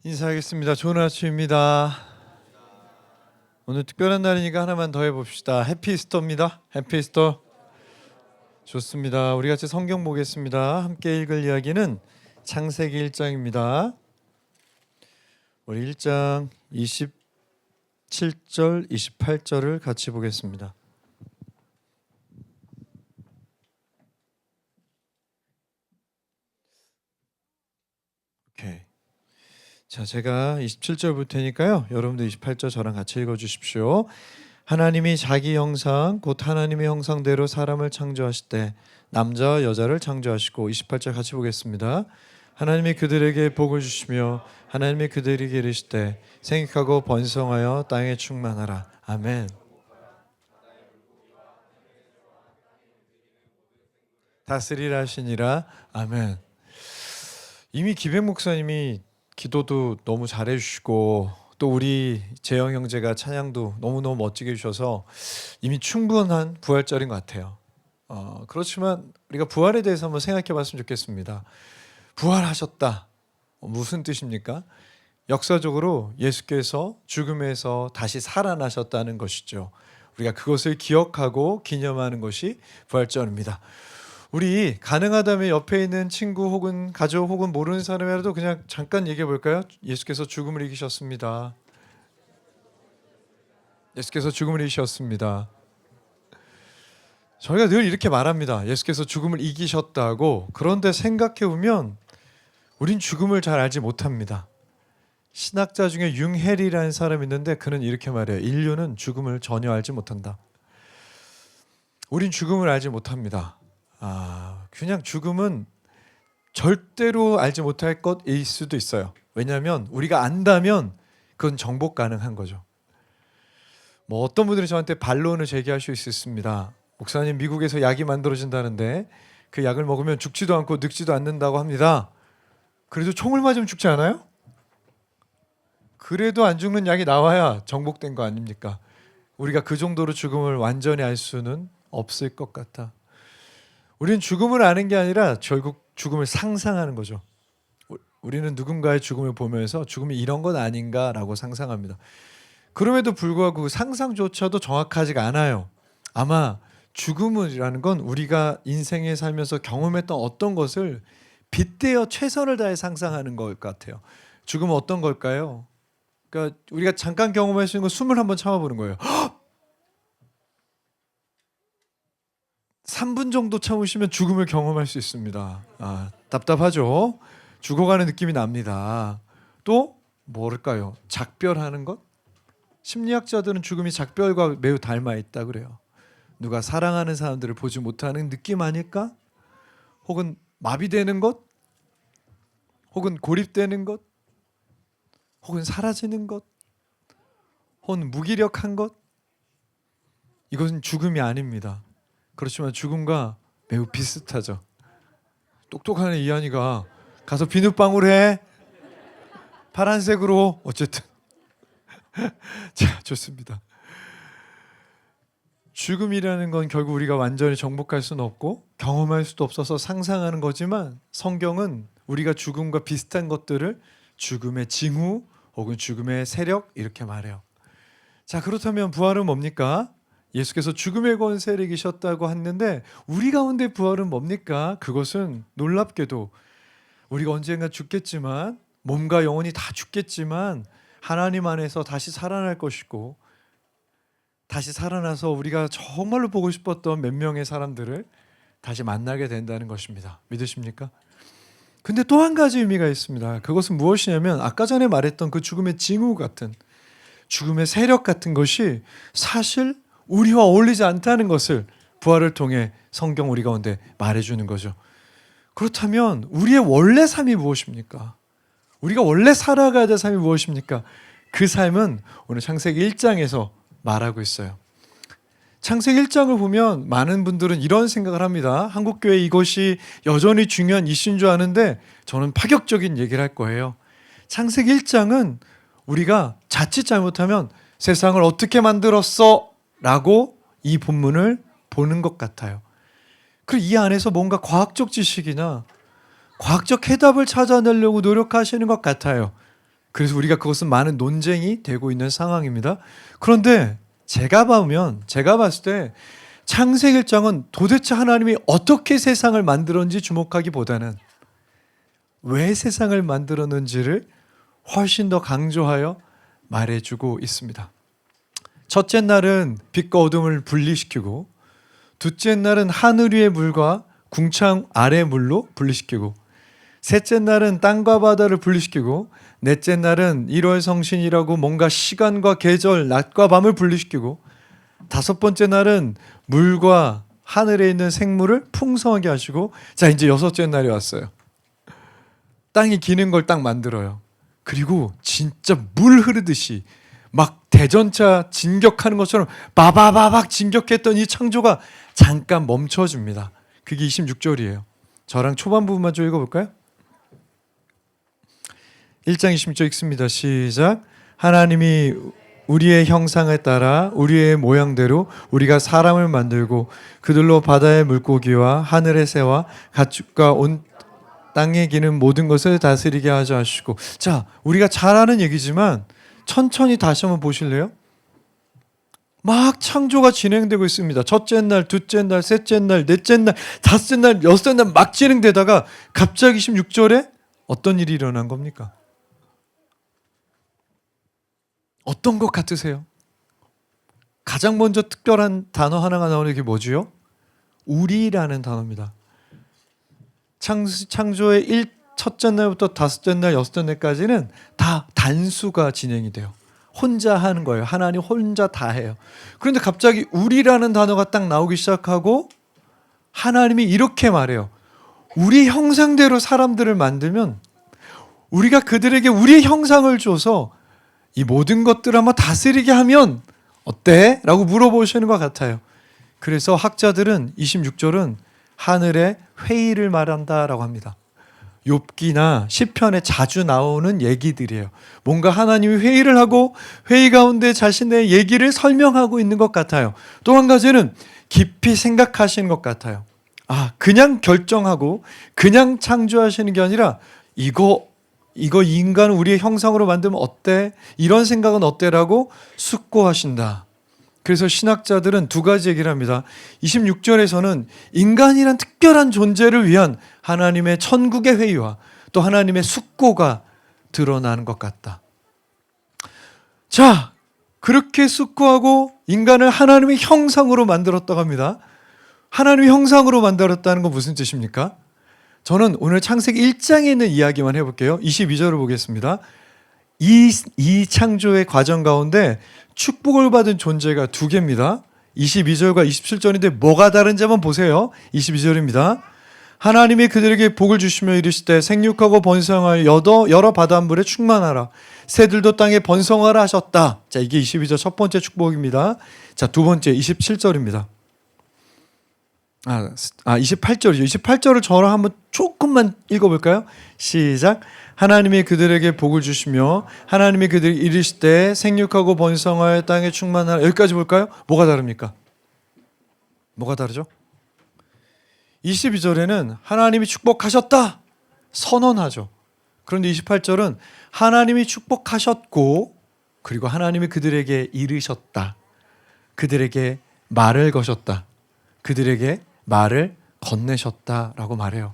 인사하겠습니다. 좋은 아침입니다. 오늘 특별한 날이니까 하나만 더 해봅시다. 해피이스터입니다. 해피이스터. 좋습니다. 우리 같이 성경 보겠습니다. 함께 읽을 이야기는 창세기 1장입니다. 우리 1장 27절, 28절을 같이 보겠습니다. 오케이. 자, 제가 27절 볼 테니까요. 여러분들 28절 저랑 같이 읽어주십시오. 하나님이 자기 형상 곧 하나님의 형상대로 사람을 창조하실 때 남자와 여자를 창조하시고 28절 같이 보겠습니다. 하나님이 그들에게 복을 주시며 하나님이 그들에게 이르실 때 생육하고 번성하여 땅에 충만하라. 아멘. 다스리라 하시니라. 아멘. 이미 기백 목사님이 기도도 너무 잘해주시고 또 우리 재영 형제가 찬양도 너무너무 멋지게 해주셔서 이미 충분한 부활절인 것 같아요. 그렇지만 우리가 부활에 대해서 한번 생각해 봤으면 좋겠습니다. 부활하셨다. 무슨 뜻입니까? 역사적으로 예수께서 죽음에서 다시 살아나셨다는 것이죠. 우리가 그것을 기억하고 기념하는 것이 부활절입니다. 우리 가능하다면 옆에 있는 친구 혹은 가족 혹은 모르는 사람이라도 그냥 잠깐 얘기해 볼까요? 예수께서 죽음을 이기셨습니다. 예수께서 죽음을 이기셨습니다. 저희가 늘 이렇게 말합니다. 예수께서 죽음을 이기셨다고. 그런데 생각해 보면 우린 죽음을 잘 알지 못합니다. 신학자 중에 융헬이라는 사람이 있는데 그는 이렇게 말해요. 인류는 죽음을 전혀 알지 못한다. 우린 죽음을 알지 못합니다. 그냥 죽음은 절대로 알지 못할 것일 수도 있어요. 왜냐하면 우리가 안다면 그건 정복 가능한 거죠. 뭐 어떤 분들이 저한테 반론을 제기할 수 있습니다. 목사님, 미국에서 약이 만들어진다는데 그 약을 먹으면 죽지도 않고 늙지도 않는다고 합니다. 그래도 총을 맞으면 죽지 않아요? 그래도 안 죽는 약이 나와야 정복된 거 아닙니까? 우리가 그 정도로 죽음을 완전히 알 수는 없을 것 같아. 우리는 죽음을 아는 게 아니라 결국 죽음을 상상하는 거죠. 우리는 누군가의 죽음을 보면서 죽음이 이런 건 아닌가라고 상상합니다. 그럼에도 불구하고 상상조차도 정확하지가 않아요. 아마 죽음이라는 건 우리가 인생에 살면서 경험했던 어떤 것을 빗대어 최선을 다해 상상하는 것 같아요. 죽음은 어떤 걸까요? 그러니까 우리가 잠깐 경험할 수 있는 건 숨을 한번 참아보는 거예요. 3분 정도 참으시면 죽음을 경험할 수 있습니다. 답답하죠? 죽어가는 느낌이 납니다. 또 뭘까요? 작별하는 것? 심리학자들은 죽음이 작별과 매우 닮아 있다 그래요. 누가 사랑하는 사람들을 보지 못하는 느낌 아닐까? 혹은 마비되는 것? 혹은 고립되는 것? 혹은 사라지는 것? 혹은 무기력한 것? 이것은 죽음이 아닙니다. 그렇지만 죽음과 매우 비슷하죠. 똑똑한 이한이가 가서 비눗방울 해. 파란색으로. 어쨌든 자, 좋습니다. 죽음이라는 건 결국 우리가 완전히 정복할 수는 없고 경험할 수도 없어서 상상하는 거지만 성경은 우리가 죽음과 비슷한 것들을 죽음의 징후 혹은 죽음의 세력 이렇게 말해요. 자, 그렇다면 부활은 뭡니까? 예수께서 죽음의 권세를 이기셨다고 했는데 우리 가운데 부활은 뭡니까? 그것은 놀랍게도 우리가 언젠가 죽겠지만 몸과 영혼이 다 죽겠지만 하나님 안에서 다시 살아날 것이고 다시 살아나서 우리가 정말로 보고 싶었던 몇 명의 사람들을 다시 만나게 된다는 것입니다. 믿으십니까? 근데 또 한 가지 의미가 있습니다. 그것은 무엇이냐면 아까 전에 말했던 그 죽음의 징후 같은 죽음의 세력 같은 것이 사실 우리와 어울리지 않다는 것을 부활을 통해 성경 우리 가운데 말해주는 거죠. 그렇다면 우리의 원래 삶이 무엇입니까? 우리가 원래 살아가야 될 삶이 무엇입니까? 그 삶은 오늘 창세기 1장에서 말하고 있어요. 창세기 1장을 보면 많은 분들은 이런 생각을 합니다. 한국교회 이것이 여전히 중요한 이슈인 줄 아는데 저는 파격적인 얘기를 할 거예요. 창세기 1장은 우리가 자칫 잘못하면 세상을 어떻게 만들었어? 라고 이 본문을 보는 것 같아요. 그리고 이 안에서 뭔가 과학적 지식이나 과학적 해답을 찾아내려고 노력하시는 것 같아요. 그래서 우리가 그것은 많은 논쟁이 되고 있는 상황입니다. 그런데 제가 봤을 때 창세기 1장은 도대체 하나님이 어떻게 세상을 만들었는지 주목하기보다는 왜 세상을 만들었는지를 훨씬 더 강조하여 말해주고 있습니다. 첫째 날은 빛과 어둠을 분리시키고, 둘째 날은 하늘 위의 물과 궁창 아래 물로 분리시키고, 셋째 날은 땅과 바다를 분리시키고, 넷째 날은 일월 성신이라고 뭔가 시간과 계절, 낮과 밤을 분리시키고, 다섯 번째 날은 물과 하늘에 있는 생물을 풍성하게 하시고, 자 이제 여섯째 날이 왔어요. 땅이 기는 걸 딱 만들어요. 그리고 진짜 물 흐르듯이 막 대전차 진격하는 것처럼 바바바박 진격했던 이 창조가 잠깐 멈춰줍니다. 그게 26절이에요. 저랑 초반 부분만 좀 읽어볼까요? 1장 26절 읽습니다. 시작. 하나님이 우리의 형상에 따라 우리의 모양대로 우리가 사람을 만들고 그들로 바다의 물고기와 하늘의 새와 가축과 온 땅에 기는 모든 것을 다스리게 하자 하시고, 자 우리가 잘 아는 얘기지만 천천히 다시 한번 보실래요? 막 창조가 진행되고 있습니다. 첫째 날, 둘째 날, 셋째 날, 넷째 날, 다섯째 날, 여섯째 날 막 진행되다가 갑자기 16절에 어떤 일이 일어난 겁니까? 어떤 것 같으세요? 가장 먼저 특별한 단어 하나가 나오는 게 뭐지요? 우리라는 단어입니다. 창조의 첫째 날부터 다섯째 날, 여섯째 날까지는 다 단수가 진행이 돼요. 혼자 하는 거예요. 하나님 혼자 다 해요. 그런데 갑자기 우리라는 단어가 딱 나오기 시작하고 하나님이 이렇게 말해요. 우리 형상대로 사람들을 만들면 우리가 그들에게 우리의 형상을 줘서 이 모든 것들을 한번 다스리게 하면 어때? 라고 물어보시는 것 같아요. 그래서 학자들은 26절은 하늘의 회의를 말한다라고 합니다. 욥기나 시편에 자주 나오는 얘기들이에요. 뭔가 하나님이 회의를 하고 회의 가운데 자신의 얘기를 설명하고 있는 것 같아요. 또 한 가지는 깊이 생각하시는 것 같아요. 그냥 결정하고 그냥 창조하시는 게 아니라 이거 인간을 우리의 형상으로 만들면 어때? 이런 생각은 어때라고 숙고하신다. 그래서 신학자들은 두 가지 얘기를 합니다. 26절에서는 인간이란 특별한 존재를 위한 하나님의 천국의 회의와 또 하나님의 숙고가 드러나는 것 같다. 자, 그렇게 숙고하고 인간을 하나님의 형상으로 만들었다고 합니다. 하나님의 형상으로 만들었다는 건 무슨 뜻입니까? 저는 오늘 창세기 1장에 있는 이야기만 해볼게요. 22절을 보겠습니다. 이 창조의 과정 가운데 축복을 받은 존재가 두 개입니다. 22절과 27절인데 뭐가 다른지 한번 보세요. 22절입니다. 하나님이 그들에게 복을 주시며 이르시되 생육하고 번성하여 여러 바닷물에 충만하라. 새들도 땅에 번성하라 하셨다. 자, 이게 22절 첫 번째 축복입니다. 자, 두 번째 27절입니다. 28절이죠. 28절을 저랑 한번 조금만 읽어볼까요? 시작. 하나님이 그들에게 복을 주시며 하나님이 그들에게 이르시되 생육하고 번성하여 땅에 충만하라. 여기까지 볼까요? 뭐가 다릅니까? 뭐가 다르죠? 22절에는 하나님이 축복하셨다 선언하죠. 그런데 28절은 하나님이 축복하셨고 그리고 하나님이 그들에게 이르셨다. 그들에게 말을 거셨다. 그들에게 말을 건네셨다라고 말해요.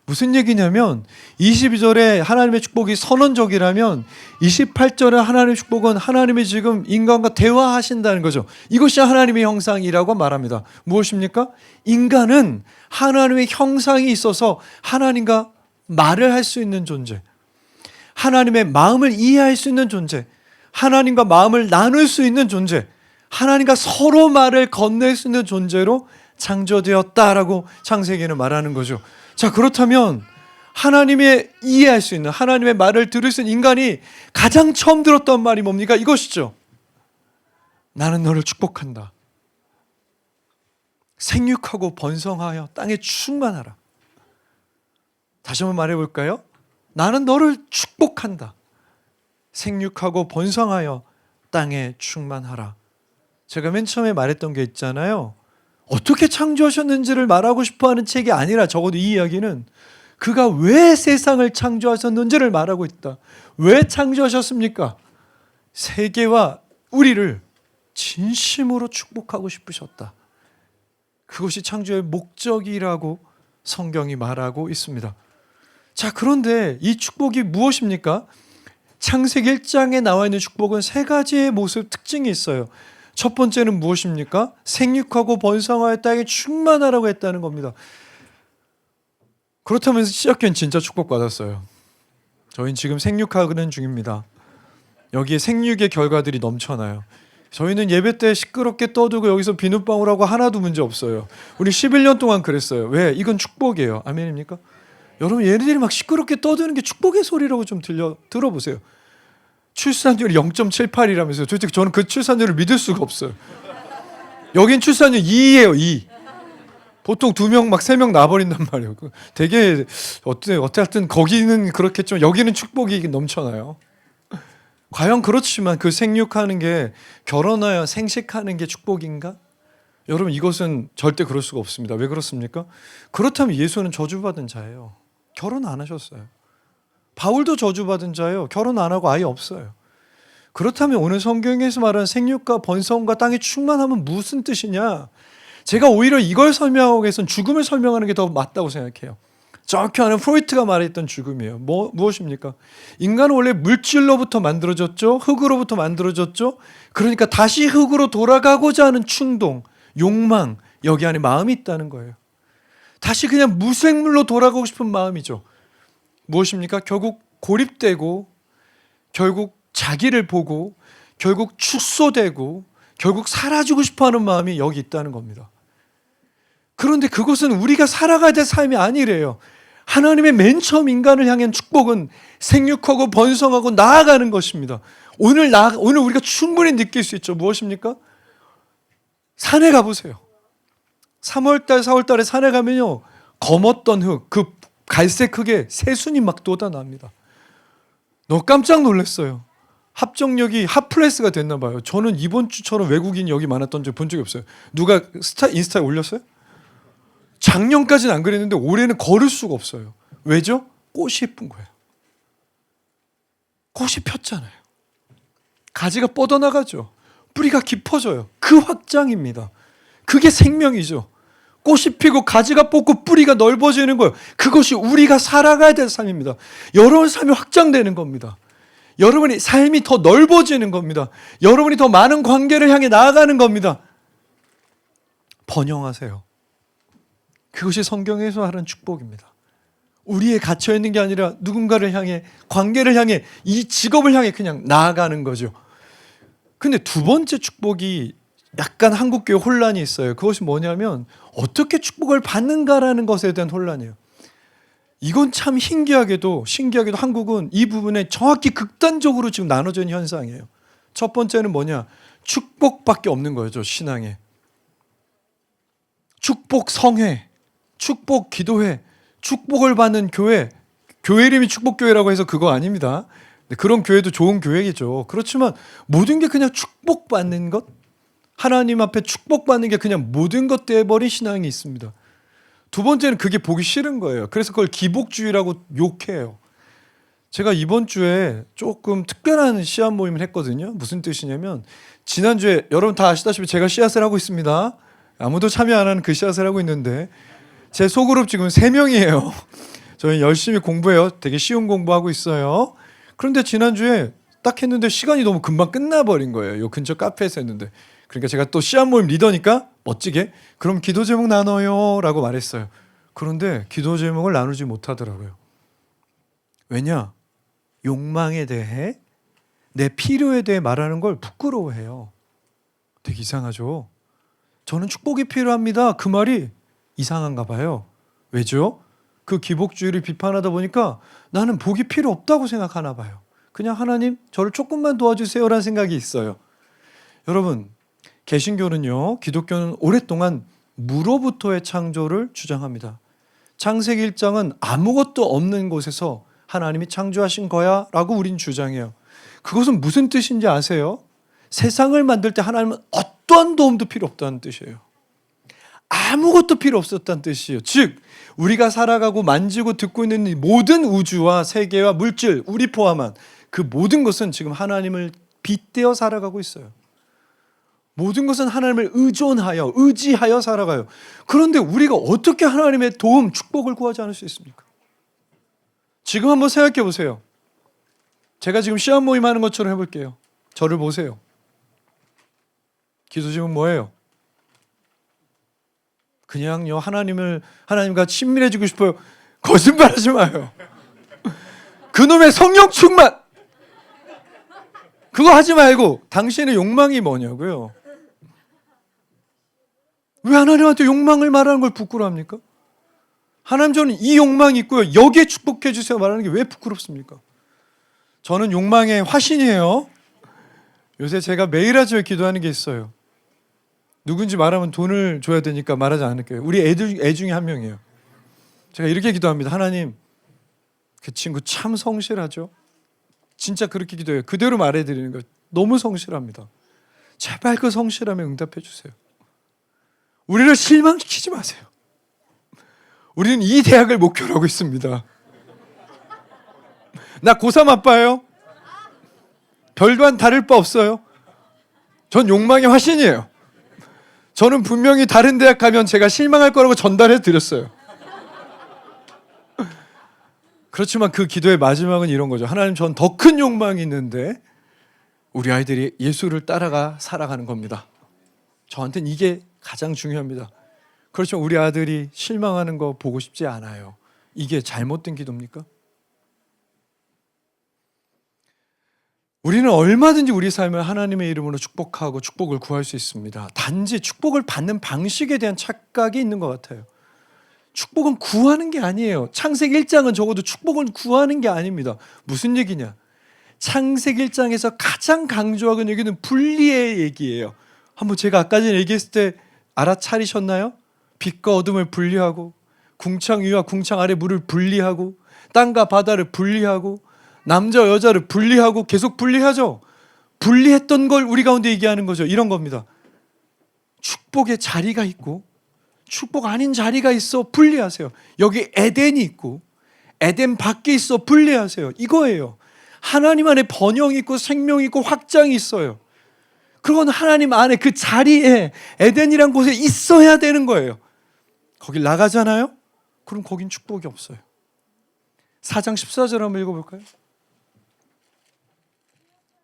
무슨 얘기냐면 22절에 하나님의 축복이 선언적이라면 28절에 하나님의 축복은 하나님이 지금 인간과 대화하신다는 거죠. 이것이 하나님의 형상이라고 말합니다. 무엇입니까? 인간은 하나님의 형상이 있어서 하나님과 말을 할 수 있는 존재, 하나님의 마음을 이해할 수 있는 존재, 하나님과 마음을 나눌 수 있는 존재, 하나님과 서로 말을 건넬 수 있는 존재로 창조되었다라고 창세기는 말하는 거죠. 자, 그렇다면 하나님의 이해할 수 있는 하나님의 말을 들을 수 있는 인간이 가장 처음 들었던 말이 뭡니까? 이것이죠. 나는 너를 축복한다. 생육하고 번성하여 땅에 충만하라. 다시 한번 말해볼까요? 나는 너를 축복한다. 생육하고 번성하여 땅에 충만하라. 제가 맨 처음에 말했던 게 있잖아요. 어떻게 창조하셨는지를 말하고 싶어하는 책이 아니라 적어도 이 이야기는 그가 왜 세상을 창조하셨는지를 말하고 있다. 왜 창조하셨습니까? 세계와 우리를 진심으로 축복하고 싶으셨다. 그것이 창조의 목적이라고 성경이 말하고 있습니다. 자, 그런데 이 축복이 무엇입니까? 창세기 1장에 나와 있는 축복은 세 가지의 모습 특징이 있어요. 첫 번째는 무엇입니까? 생육하고 번성하여 땅에 충만하라고 했다는 겁니다. 그렇다면 시작교회는 진짜 축복받았어요. 저희는 지금 생육하는 중입니다. 여기에 생육의 결과들이 넘쳐나요. 저희는 예배 때 시끄럽게 떠들고 여기서 비눗방울하고 하나도 문제 없어요. 우리 11년 동안 그랬어요. 왜? 이건 축복이에요. 아멘입니까? 여러분, 얘네들이 막 시끄럽게 떠드는 게 축복의 소리라고 좀 들어보세요. 출산율이 0.78이라면서요. 솔직히 저는 그 출산율을 믿을 수가 없어요. 여긴 출산율 2예요, 2. 보통 2명 막 3명 나버린단 말이에요. 되게 어쨌든 거기는 그렇겠지만 여기는 축복이 넘쳐나요. 과연 그렇지만 그 생육하는 게, 결혼하여 생식하는 게 축복인가? 여러분, 이것은 절대 그럴 수가 없습니다. 왜 그렇습니까? 그렇다면 예수는 저주받은 자예요. 결혼 안 하셨어요. 바울도 저주받은 자예요. 결혼 안 하고 아예 없어요. 그렇다면 오늘 성경에서 말하는 생육과 번성과 땅이 충만하면 무슨 뜻이냐? 제가 오히려 이걸 설명하기 위해서는 죽음을 설명하는 게 더 맞다고 생각해요. 정확히 하는 프로이트가 말했던 죽음이에요. 무엇입니까? 인간은 원래 물질로부터 만들어졌죠. 흙으로부터 만들어졌죠. 그러니까 다시 흙으로 돌아가고자 하는 충동, 욕망, 여기 안에 마음이 있다는 거예요. 다시 그냥 무생물로 돌아가고 싶은 마음이죠. 무엇입니까? 결국 고립되고, 결국 자기를 보고, 결국 축소되고, 결국 사라지고 싶어하는 마음이 여기 있다는 겁니다. 그런데 그것은 우리가 살아가야 될 삶이 아니래요. 하나님의 맨 처음 인간을 향한 축복은 생육하고 번성하고 나아가는 것입니다. 오늘 우리가 충분히 느낄 수 있죠. 무엇입니까? 산에 가보세요. 3월달, 4월달에 산에 가면요, 검었던 흙, 그 갈색 흙에 새순이 막 돋아납니다. 너무 깜짝 놀랐어요. 합정역이 핫플레이스가 됐나 봐요. 저는 이번 주처럼 외국인 여기 많았던 적 본 적이 없어요. 누가 인스타에 올렸어요? 작년까지는 안 그랬는데 올해는 걸을 수가 없어요. 왜죠? 꽃이 예쁜 거예요. 꽃이 폈잖아요. 가지가 뻗어나가죠. 뿌리가 깊어져요. 그 확장입니다. 그게 생명이죠. 꽃이 피고 가지가 뻗고 뿌리가 넓어지는 거예요. 그것이 우리가 살아가야 될 삶입니다. 여러분 삶이 확장되는 겁니다. 여러분의 삶이 더 넓어지는 겁니다. 여러분이 더 많은 관계를 향해 나아가는 겁니다. 번영하세요. 그것이 성경에서 하는 축복입니다. 우리에 갇혀 있는 게 아니라 누군가를 향해, 관계를 향해, 이 직업을 향해 그냥 나아가는 거죠. 근데 두 번째 축복이 약간 한국교회 혼란이 있어요. 그것이 뭐냐면 어떻게 축복을 받는가라는 것에 대한 혼란이에요. 이건 참 신기하게도 한국은 이 부분에 정확히 극단적으로 지금 나눠져 있는 현상이에요. 첫 번째는 뭐냐? 축복밖에 없는 거죠, 신앙에. 축복 성회, 축복 기도회, 축복을 받는 교회, 교회 이름이 축복교회라고 해서 그거 아닙니다. 그런 교회도 좋은 교회이죠. 그렇지만 모든 게 그냥 축복받는 것, 하나님 앞에 축복받는 게 그냥 모든 것 돼버린 신앙이 있습니다. 두 번째는 그게 보기 싫은 거예요. 그래서 그걸 기복주의라고 욕해요. 제가 이번 주에 조금 특별한 씨앗 모임을 했거든요. 무슨 뜻이냐면 지난주에 여러분 다 아시다시피 제가 씨앗을 하고 있습니다. 아무도 참여 안 하는 그 씨앗을 하고 있는데 제 소그룹 지금 3명이에요. 저희 열심히 공부해요. 되게 쉬운 공부하고 있어요. 그런데 지난주에 딱 했는데 시간이 너무 금방 끝나버린 거예요. 요 근처 카페에서 했는데. 그러니까 제가 또 씨앗 모임 리더니까 멋지게 그럼 기도 제목 나눠요 라고 말했어요. 그런데 기도 제목을 나누지 못하더라고요. 왜냐? 욕망에 대해, 내 필요에 대해 말하는 걸 부끄러워해요. 되게 이상하죠? 저는 축복이 필요합니다. 그 말이 이상한가 봐요. 왜죠? 그 기복주의를 비판하다 보니까 나는 복이 필요 없다고 생각하나 봐요. 그냥 하나님 저를 조금만 도와주세요라는 생각이 있어요. 여러분, 개신교는요, 기독교는 오랫동안 무로부터의 창조를 주장합니다. 창세기 1장은 아무것도 없는 곳에서 하나님이 창조하신 거야 라고 우린 주장해요. 그것은 무슨 뜻인지 아세요? 세상을 만들 때 하나님은 어떠한 도움도 필요 없다는 뜻이에요. 아무것도 필요 없었다는 뜻이에요. 즉 우리가 살아가고 만지고 듣고 있는 이 모든 우주와 세계와 물질, 우리 포함한 그 모든 것은 지금 하나님을 빗대어 살아가고 있어요. 모든 것은 하나님을 의존하여 의지하여 살아가요. 그런데 우리가 어떻게 하나님의 도움, 축복을 구하지 않을 수 있습니까? 지금 한번 생각해 보세요. 제가 지금 시험 모임 하는 것처럼 해볼게요. 저를 보세요. 기도 지금 뭐예요? 그냥요 하나님과 친밀해지고 싶어요. 거짓말하지 마요. 그놈의 성령 충만 그거 하지 말고 당신의 욕망이 뭐냐고요? 왜 하나님한테 욕망을 말하는 걸 부끄러워합니까? 하나님 저는 이 욕망이 있고요. 여기에 축복해 주세요 말하는 게 왜 부끄럽습니까? 저는 욕망의 화신이에요. 요새 제가 매일 아침에 기도하는 게 있어요. 누군지 말하면 돈을 줘야 되니까 말하지 않을게요. 우리 애 중에 한 명이에요. 제가 이렇게 기도합니다. 하나님, 그 친구 참 성실하죠? 진짜 그렇게 기도해요. 그대로 말해드리는 거예요. 너무 성실합니다. 제발 그 성실함에 응답해 주세요. 우리를 실망시키지 마세요. 우리는 이 대학을 목표로 하고 있습니다. 나 고3 아빠예요. 별반 다를 바 없어요. 전 욕망의 화신이에요. 저는 분명히 다른 대학 가면 제가 실망할 거라고 전달해 드렸어요. 그렇지만 그 기도의 마지막은 이런 거죠. 하나님, 전 더 큰 욕망이 있는데 우리 아이들이 예수를 따라가 살아가는 겁니다. 저한테는 이게 가장 중요합니다. 그렇지만 우리 아들이 실망하는 거 보고 싶지 않아요. 이게 잘못된 기도입니까? 우리는 얼마든지 우리 삶을 하나님의 이름으로 축복하고 축복을 구할 수 있습니다. 단지 축복을 받는 방식에 대한 착각이 있는 것 같아요. 축복은 구하는 게 아니에요. 창세기 1장은 적어도 축복을 구하는 게 아닙니다. 무슨 얘기냐? 창세기 1장에서 가장 강조하는 얘기는 분리의 얘기예요. 한번 제가 아까 전에 얘기했을 때 알아차리셨나요? 빛과 어둠을 분리하고 궁창 위와 궁창 아래 물을 분리하고 땅과 바다를 분리하고 남자 여자를 분리하고 계속 분리하죠. 분리했던 걸 우리 가운데 얘기하는 거죠. 이런 겁니다. 축복의 자리가 있고 축복 아닌 자리가 있어 분리하세요. 여기 에덴이 있고 에덴 밖에 있어 분리하세요. 이거예요. 하나님 안에 번영이 있고 생명이 있고 확장이 있어요. 그건 하나님 안에 그 자리에 에덴이란 곳에 있어야 되는 거예요. 거길 나가잖아요? 그럼 거긴 축복이 없어요. 4장 14절 한번 읽어볼까요?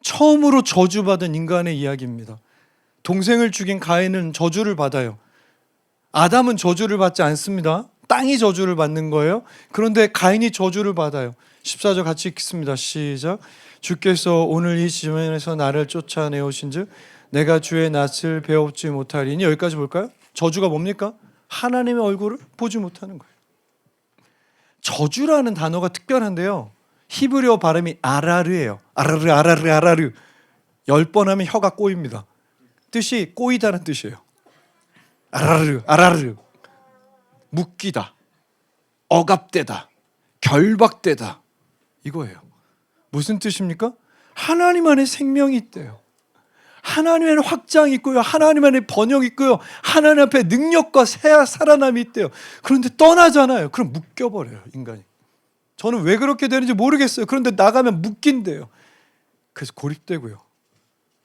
처음으로 저주받은 인간의 이야기입니다. 동생을 죽인 가인은 저주를 받아요. 아담은 저주를 받지 않습니다. 땅이 저주를 받는 거예요. 그런데 가인이 저주를 받아요. 14절 같이 읽겠습니다. 시작. 주께서 오늘 이 지면에서 나를 쫓아내오신 즉 내가 주의 낯을 배웁지 못하리니. 여기까지 볼까요? 저주가 뭡니까? 하나님의 얼굴을 보지 못하는 거예요. 저주라는 단어가 특별한데요. 히브리어 발음이 아라르예요. 아라르 아라르 아라르. 10번 하면 혀가 꼬입니다. 뜻이 꼬이다는 뜻이에요. 아라르 아라르. 묶이다, 억압되다, 결박되다, 이거예요. 무슨 뜻입니까? 하나님 안에 생명이 있대요. 하나님 안에 확장이 있고요, 하나님 안에 번영이 있고요, 하나님 앞에 능력과 살아남이 있대요. 그런데 떠나잖아요. 그럼 묶여버려요, 인간이. 저는 왜 그렇게 되는지 모르겠어요. 그런데 나가면 묶인대요. 그래서 고립되고요,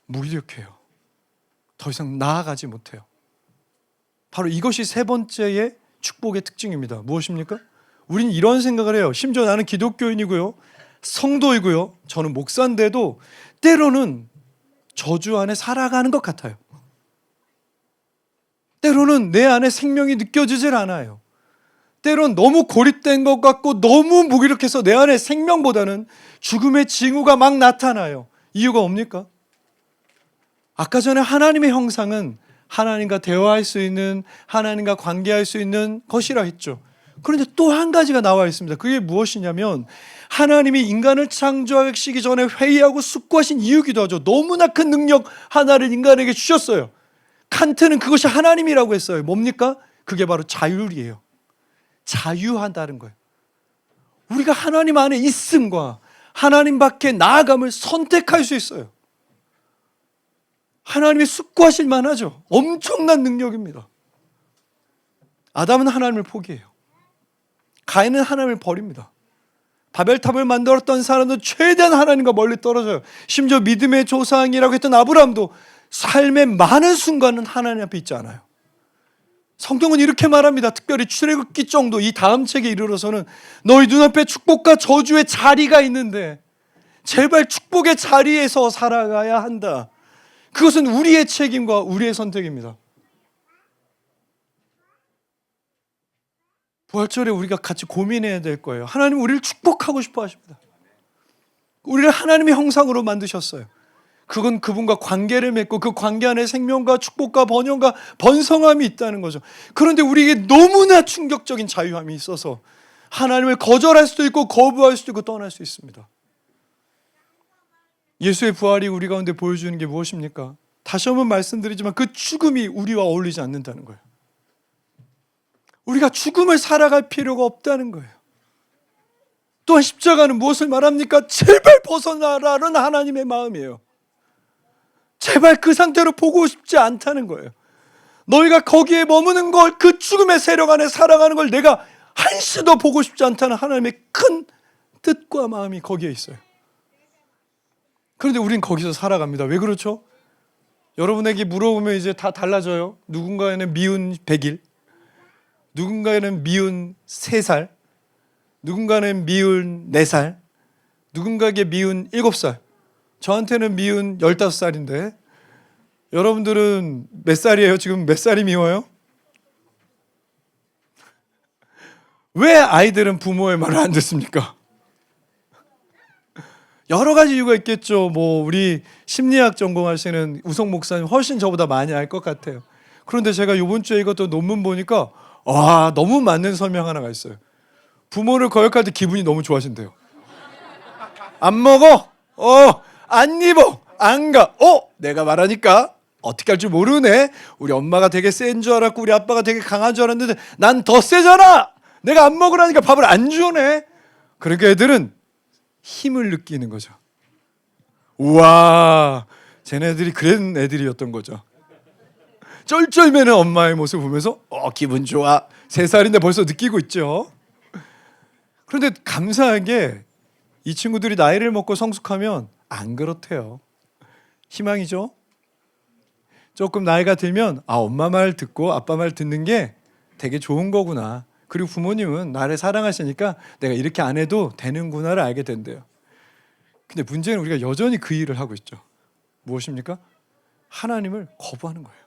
무기력해요. 더 이상 나아가지 못해요. 바로 이것이 세 번째의 축복의 특징입니다. 무엇입니까? 우리는 이런 생각을 해요. 심지어 나는 기독교인이고요, 성도이고요, 저는 목사인데도 때로는 저주 안에 살아가는 것 같아요. 때로는 내 안에 생명이 느껴지질 않아요. 때로는 너무 고립된 것 같고 너무 무기력해서 내 안에 생명보다는 죽음의 징후가 막 나타나요. 이유가 뭡니까? 아까 전에 하나님의 형상은 하나님과 대화할 수 있는, 하나님과 관계할 수 있는 것이라 했죠. 그런데 또 한 가지가 나와 있습니다. 그게 무엇이냐면 하나님이 인간을 창조하시기 전에 회의하고 숙고하신 이유기도 하죠. 너무나 큰 능력 하나를 인간에게 주셨어요. 칸트는 그것이 하나님이라고 했어요. 뭡니까? 그게 바로 자율이에요. 자유한다는 거예요. 우리가 하나님 안에 있음과 하나님 밖에 나아감을 선택할 수 있어요. 하나님이 숙고하실 만하죠. 엄청난 능력입니다. 아담은 하나님을 포기해요. 가인은 하나님을 버립니다. 바벨탑을 만들었던 사람도 최대한 하나님과 멀리 떨어져요. 심지어 믿음의 조상이라고 했던 아브라함도 삶의 많은 순간은 하나님 앞에 있지 않아요. 성경은 이렇게 말합니다. 특별히 출애굽기 정도 이 다음 책에 이르러서는 너희 눈앞에 축복과 저주의 자리가 있는데 제발 축복의 자리에서 살아가야 한다. 그것은 우리의 책임과 우리의 선택입니다. 부활절에 우리가 같이 고민해야 될 거예요. 하나님 우리를 축복하고 싶어 하십니다. 우리를 하나님의 형상으로 만드셨어요. 그건 그분과 관계를 맺고 그 관계 안에 생명과 축복과 번영과 번성함이 있다는 거죠. 그런데 우리에게 너무나 충격적인 자유함이 있어서 하나님을 거절할 수도 있고 거부할 수도 있고 떠날 수 있습니다. 예수의 부활이 우리 가운데 보여주는 게 무엇입니까? 다시 한번 말씀드리지만 그 죽음이 우리와 어울리지 않는다는 거예요. 우리가 죽음을 살아갈 필요가 없다는 거예요. 또한 십자가는 무엇을 말합니까? 제발 벗어나라는 하나님의 마음이에요. 제발 그 상태로 보고 싶지 않다는 거예요. 너희가 거기에 머무는 걸, 그 죽음의 세력 안에 살아가는 걸 내가 한시도 보고 싶지 않다는 하나님의 큰 뜻과 마음이 거기에 있어요. 그런데 우린 거기서 살아갑니다. 왜 그렇죠? 여러분에게 물어보면 이제 다 달라져요. 누군가에는 미운 100일, 누군가에는 미운 3살, 누군가는 미운 4살, 누군가에게 미운 7살, 저한테는 미운 15살인데 여러분들은 몇 살이에요? 지금 몇 살이 미워요? 왜 아이들은 부모의 말을 안 듣습니까? 여러 가지 이유가 있겠죠. 뭐 우리 심리학 전공하시는 우성 목사님 훨씬 저보다 많이 알 것 같아요. 그런데 제가 이번 주에 이것도 논문 보니까 와, 너무 맞는 설명 하나가 있어요. 부모를 거역할 때 기분이 너무 좋아진대요. 안 먹어? 안 입어? 안 가? 내가 말하니까 어떻게 할 줄 모르네. 우리 엄마가 되게 센 줄 알았고 우리 아빠가 되게 강한 줄 알았는데 난 더 세잖아. 내가 안 먹으라니까 밥을 안 주네. 그러니까 애들은 힘을 느끼는 거죠. 우와, 쟤네들이 그런 애들이었던 거죠. 쩔쩔매는 엄마의 모습 보면서 기분 좋아. 3살인데 벌써 느끼고 있죠. 그런데 감사하게 이 친구들이 나이를 먹고 성숙하면 안 그렇대요. 희망이죠. 조금 나이가 들면 엄마 말 듣고 아빠 말 듣는 게 되게 좋은 거구나. 그리고 부모님은 나를 사랑하시니까 내가 이렇게 안 해도 되는구나를 알게 된대요. 근데 문제는 우리가 여전히 그 일을 하고 있죠. 무엇입니까? 하나님을 거부하는 거예요.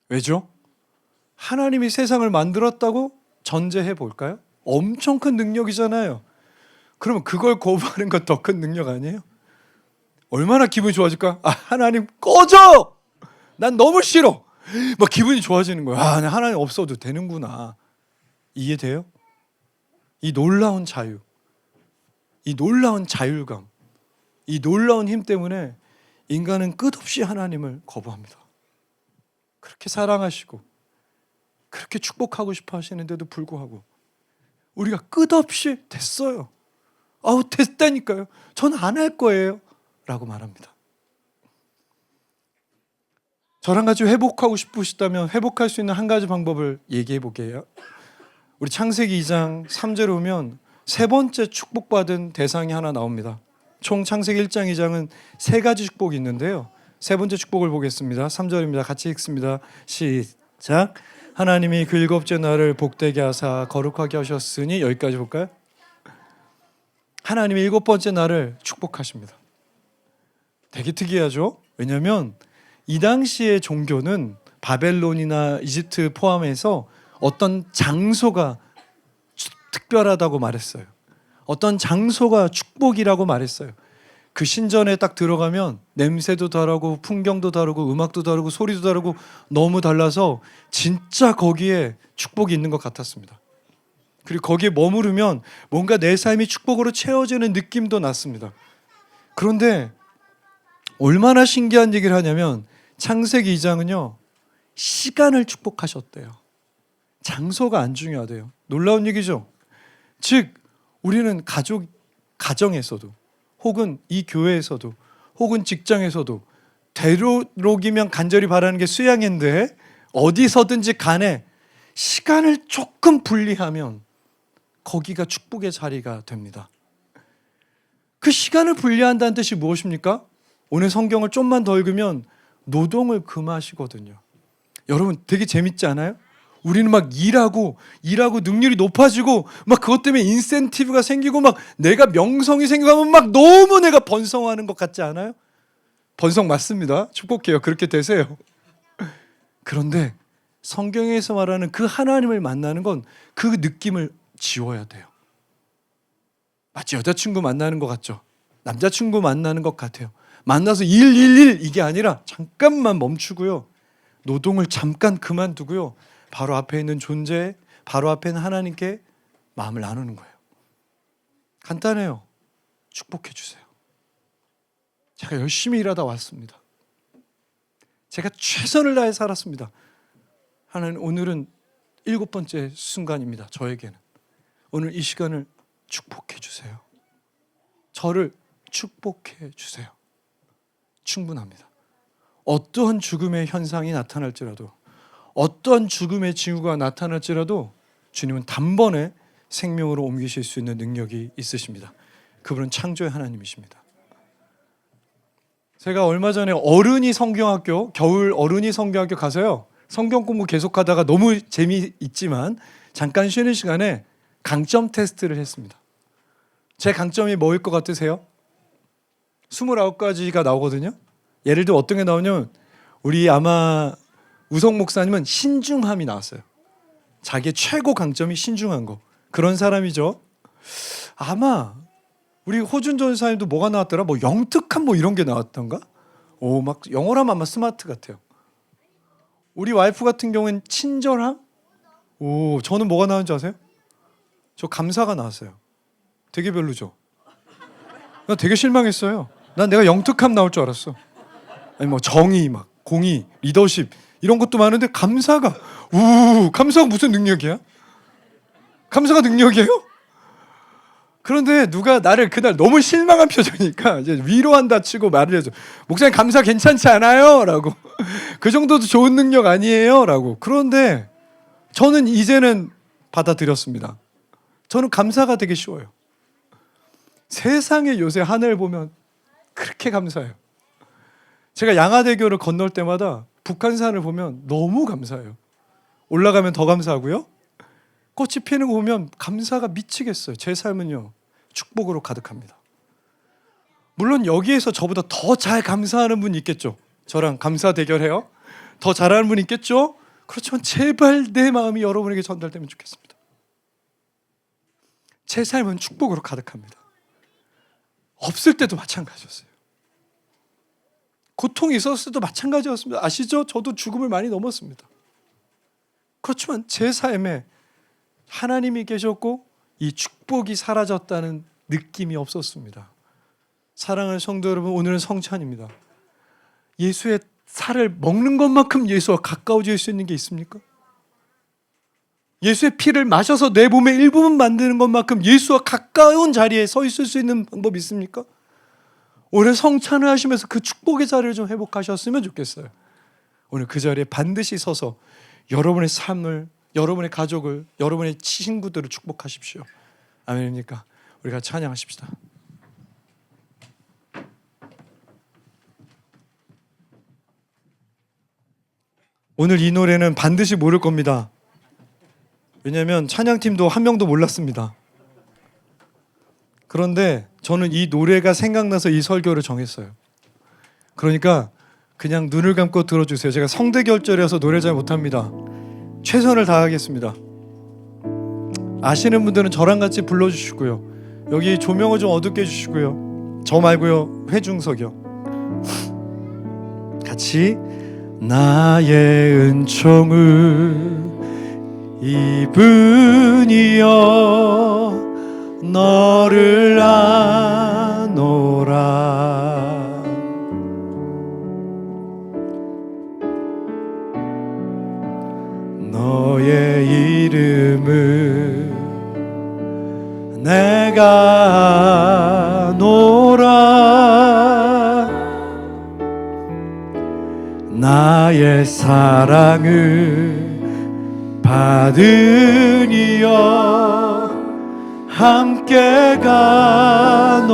왜죠? 하나님이 세상을 만들었다고 전제해 볼까요? 엄청 큰 능력이잖아요. 그러면 그걸 거부하는 건 더 큰 능력 아니에요? 얼마나 기분이 좋아질까? 하나님 꺼져! 난 너무 싫어! 막 기분이 좋아지는 거야. 하나님 없어도 되는구나. 이해돼요? 이 놀라운 자유, 이 놀라운 자율감, 이 놀라운 힘 때문에 인간은 끝없이 하나님을 거부합니다. 그렇게 사랑하시고 그렇게 축복하고 싶어 하시는데도 불구하고 우리가 끝없이 됐어요. 됐다니까요. 전 안 할 거예요. 라고 말합니다. 저랑 같이 회복하고 싶으시다면 회복할 수 있는 한 가지 방법을 얘기해 볼게요. 우리 창세기 2장 3절에 오면 세 번째 축복받은 대상이 하나 나옵니다. 총 창세기 1장 2장은 3가지 축복이 있는데요. 세 번째 축복을 보겠습니다. 3절입니다. 같이 읽습니다. 시작. 하나님이 그 7째 날을 복되게 하사 거룩하게 하셨으니, 여기까지 볼까요? 하나님이 7번째 날을 축복하십니다. 되게 특이하죠? 왜냐하면 이 당시의 종교는 바벨론이나 이집트 포함해서 어떤 장소가 특별하다고 말했어요. 어떤 장소가 축복이라고 말했어요. 그 신전에 딱 들어가면 냄새도 다르고 풍경도 다르고 음악도 다르고 소리도 다르고 너무 달라서 진짜 거기에 축복이 있는 것 같았습니다. 그리고 거기에 머무르면 뭔가 내 삶이 축복으로 채워지는 느낌도 났습니다. 그런데 얼마나 신기한 얘기를 하냐면 창세기 2장은요, 시간을 축복하셨대요. 장소가 안 중요하대요. 놀라운 얘기죠. 즉 우리는 가정에서도 혹은 이 교회에서도 혹은 직장에서도 되도록이면 간절히 바라는 게 수양인데 어디서든지 간에 시간을 조금 분리하면 거기가 축복의 자리가 됩니다. 그 시간을 분리한다는 뜻이 무엇입니까? 오늘 성경을 좀만 더 읽으면 노동을 금하시거든요. 여러분 되게 재밌지 않아요? 우리는 막 일하고 능률이 높아지고 막 그것 때문에 인센티브가 생기고 막 내가 명성이 생기고 하면 막 너무 내가 번성하는 것 같지 않아요? 번성 맞습니다. 축복해요. 그렇게 되세요. 그런데 성경에서 말하는 그 하나님을 만나는 건 그 느낌을 지워야 돼요. 마치 여자친구 만나는 것 같죠? 남자친구 만나는 것 같아요. 만나서 일 이게 아니라 잠깐만 멈추고요. 노동을 잠깐 그만두고요. 바로 앞에 있는 존재, 바로 앞에 있는 하나님께 마음을 나누는 거예요. 간단해요. 축복해 주세요. 제가 열심히 일하다 왔습니다. 제가 최선을 다해 살았습니다. 하나님, 오늘은 7번째 순간입니다. 저에게는. 오늘 이 시간을 축복해 주세요. 저를 축복해 주세요. 충분합니다. 어떠한 죽음의 현상이 나타날지라도, 어떠한 죽음의 징후가 나타날지라도 주님은 단번에 생명으로 옮기실 수 있는 능력이 있으십니다. 그분은 창조의 하나님이십니다. 제가 얼마 전에 어른이 성경학교, 겨울 어른이 성경학교 가서요, 성경 공부 계속하다가 너무 재미있지만 잠깐 쉬는 시간에 강점 테스트를 했습니다. 제 강점이 뭐일 것 같으세요? 29가지가 나오거든요. 예를 들어 어떤 게 나오냐면, 우리 아마 우성 목사님은 신중함이 나왔어요. 자기의 최고 강점이 신중한 거. 그런 사람이죠. 아마 우리 호준 전사님도 뭐가 나왔더라? 뭐 영특함 뭐 이런 게 나왔던가? 막 영어라면 아마 스마트 같아요. 우리 와이프 같은 경우엔 친절함? 저는 뭐가 나왔는지 아세요? 저 감사가 나왔어요. 되게 별로죠? 나 되게 실망했어요. 난 내가 영특함 나올 줄 알았어. 아니 뭐 정의, 막 공의, 리더십 이런 것도 많은데 감사가 감사가 무슨 능력이야? 감사가 능력이에요? 그런데 누가 나를 그날 너무 실망한 표정이니까 이제 위로한다 치고 말을 해줘. 목사님 감사 괜찮지 않아요? 라고. 그 정도도 좋은 능력 아니에요? 라고. 그런데 저는 이제는 받아들였습니다. 저는 감사가 되게 쉬워요. 세상에 요새 하늘 보면 그렇게 감사해요. 제가 양화대교를 건널 때마다 북한산을 보면 너무 감사해요. 올라가면 더 감사하고요. 꽃이 피는 거 보면 감사가 미치겠어요. 제 삶은요, 축복으로 가득합니다. 물론 여기에서 저보다 더 잘 감사하는 분이 있겠죠. 저랑 감사 대결해요. 더 잘하는 분이 있겠죠. 그렇지만 제발 내 마음이 여러분에게 전달되면 좋겠습니다. 제 삶은 축복으로 가득합니다. 없을 때도 마찬가지였어요. 고통이 있었을 때도 마찬가지였습니다. 아시죠? 저도 죽음을 많이 넘었습니다. 그렇지만 제 삶에 하나님이 계셨고 이 축복이 사라졌다는 느낌이 없었습니다. 사랑하는 성도 여러분, 오늘은 성찬입니다. 예수의 살을 먹는 것만큼 예수와 가까워질 수 있는 게 있습니까? 예수의 피를 마셔서 내 몸의 일부분 만드는 것만큼 예수와 가까운 자리에 서 있을 수 있는 방법이 있습니까? 오늘 성찬을 하시면서 그 축복의 자리를 좀 회복하셨으면 좋겠어요. 오늘 그 자리에 반드시 서서 여러분의 삶을, 여러분의 가족을, 여러분의 친구들을 축복하십시오. 아멘입니까? 우리가 찬양하십시다. 오늘 이 노래는 반드시 모를 겁니다. 왜냐하면 찬양팀도 한 명도 몰랐습니다. 그런데 저는 이 노래가 생각나서 이 설교를 정했어요. 그러니까 그냥 눈을 감고 들어주세요. 제가 성대결절이어서 노래 잘 못합니다. 최선을 다하겠습니다. 아시는 분들은 저랑 같이 불러주시고요. 여기 조명을 좀 어둡게 해주시고요. 저 말고요, 회중석이요. 같이 나의 은총을 이분이여 너를 아노라. 너의 이름을 내가 아노라. 나의 사랑을 받은 이여 함께 가노라.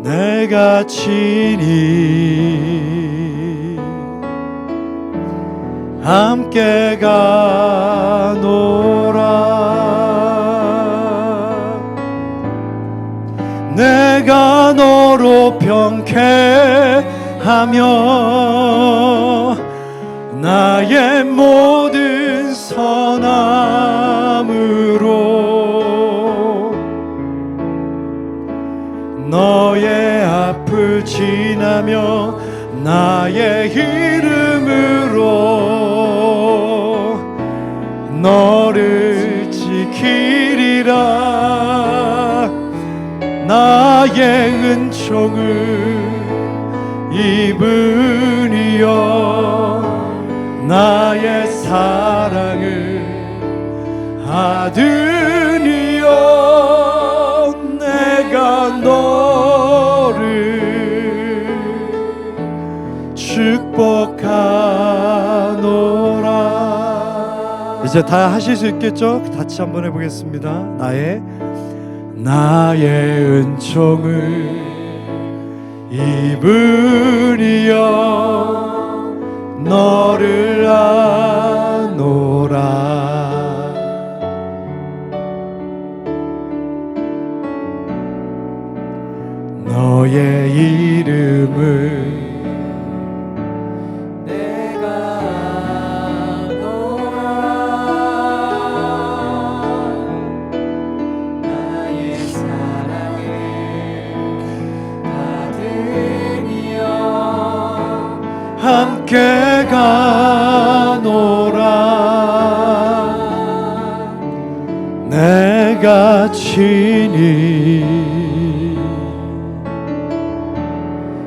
내가 친히 함께 가노라. 내가 너로 평쾌하며 나의 모든 선함으로 너의 앞을 지나며 나의 이름으로 너를 지키리라. 나의 은총을 입으리여 나의 사랑을 받으리여. 내가 너를 축복하노라. 이제 다 하실 수 있겠죠? 같이 한번 해보겠습니다. 나의 은총을 입으리여 너를 아노라. 너의 이름을 내가 아노라. 나의 사랑을 받으니여 함께 가노라. 내가 친히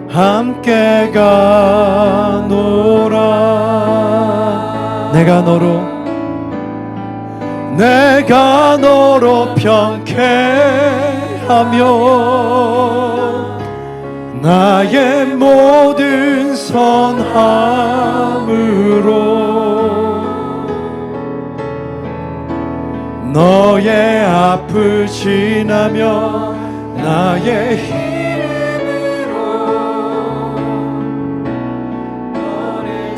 함께 가노라. 내가 너로 평쾌하며 나의 모든 선함으로 너의 앞을 지나며 나의 이름으로 너를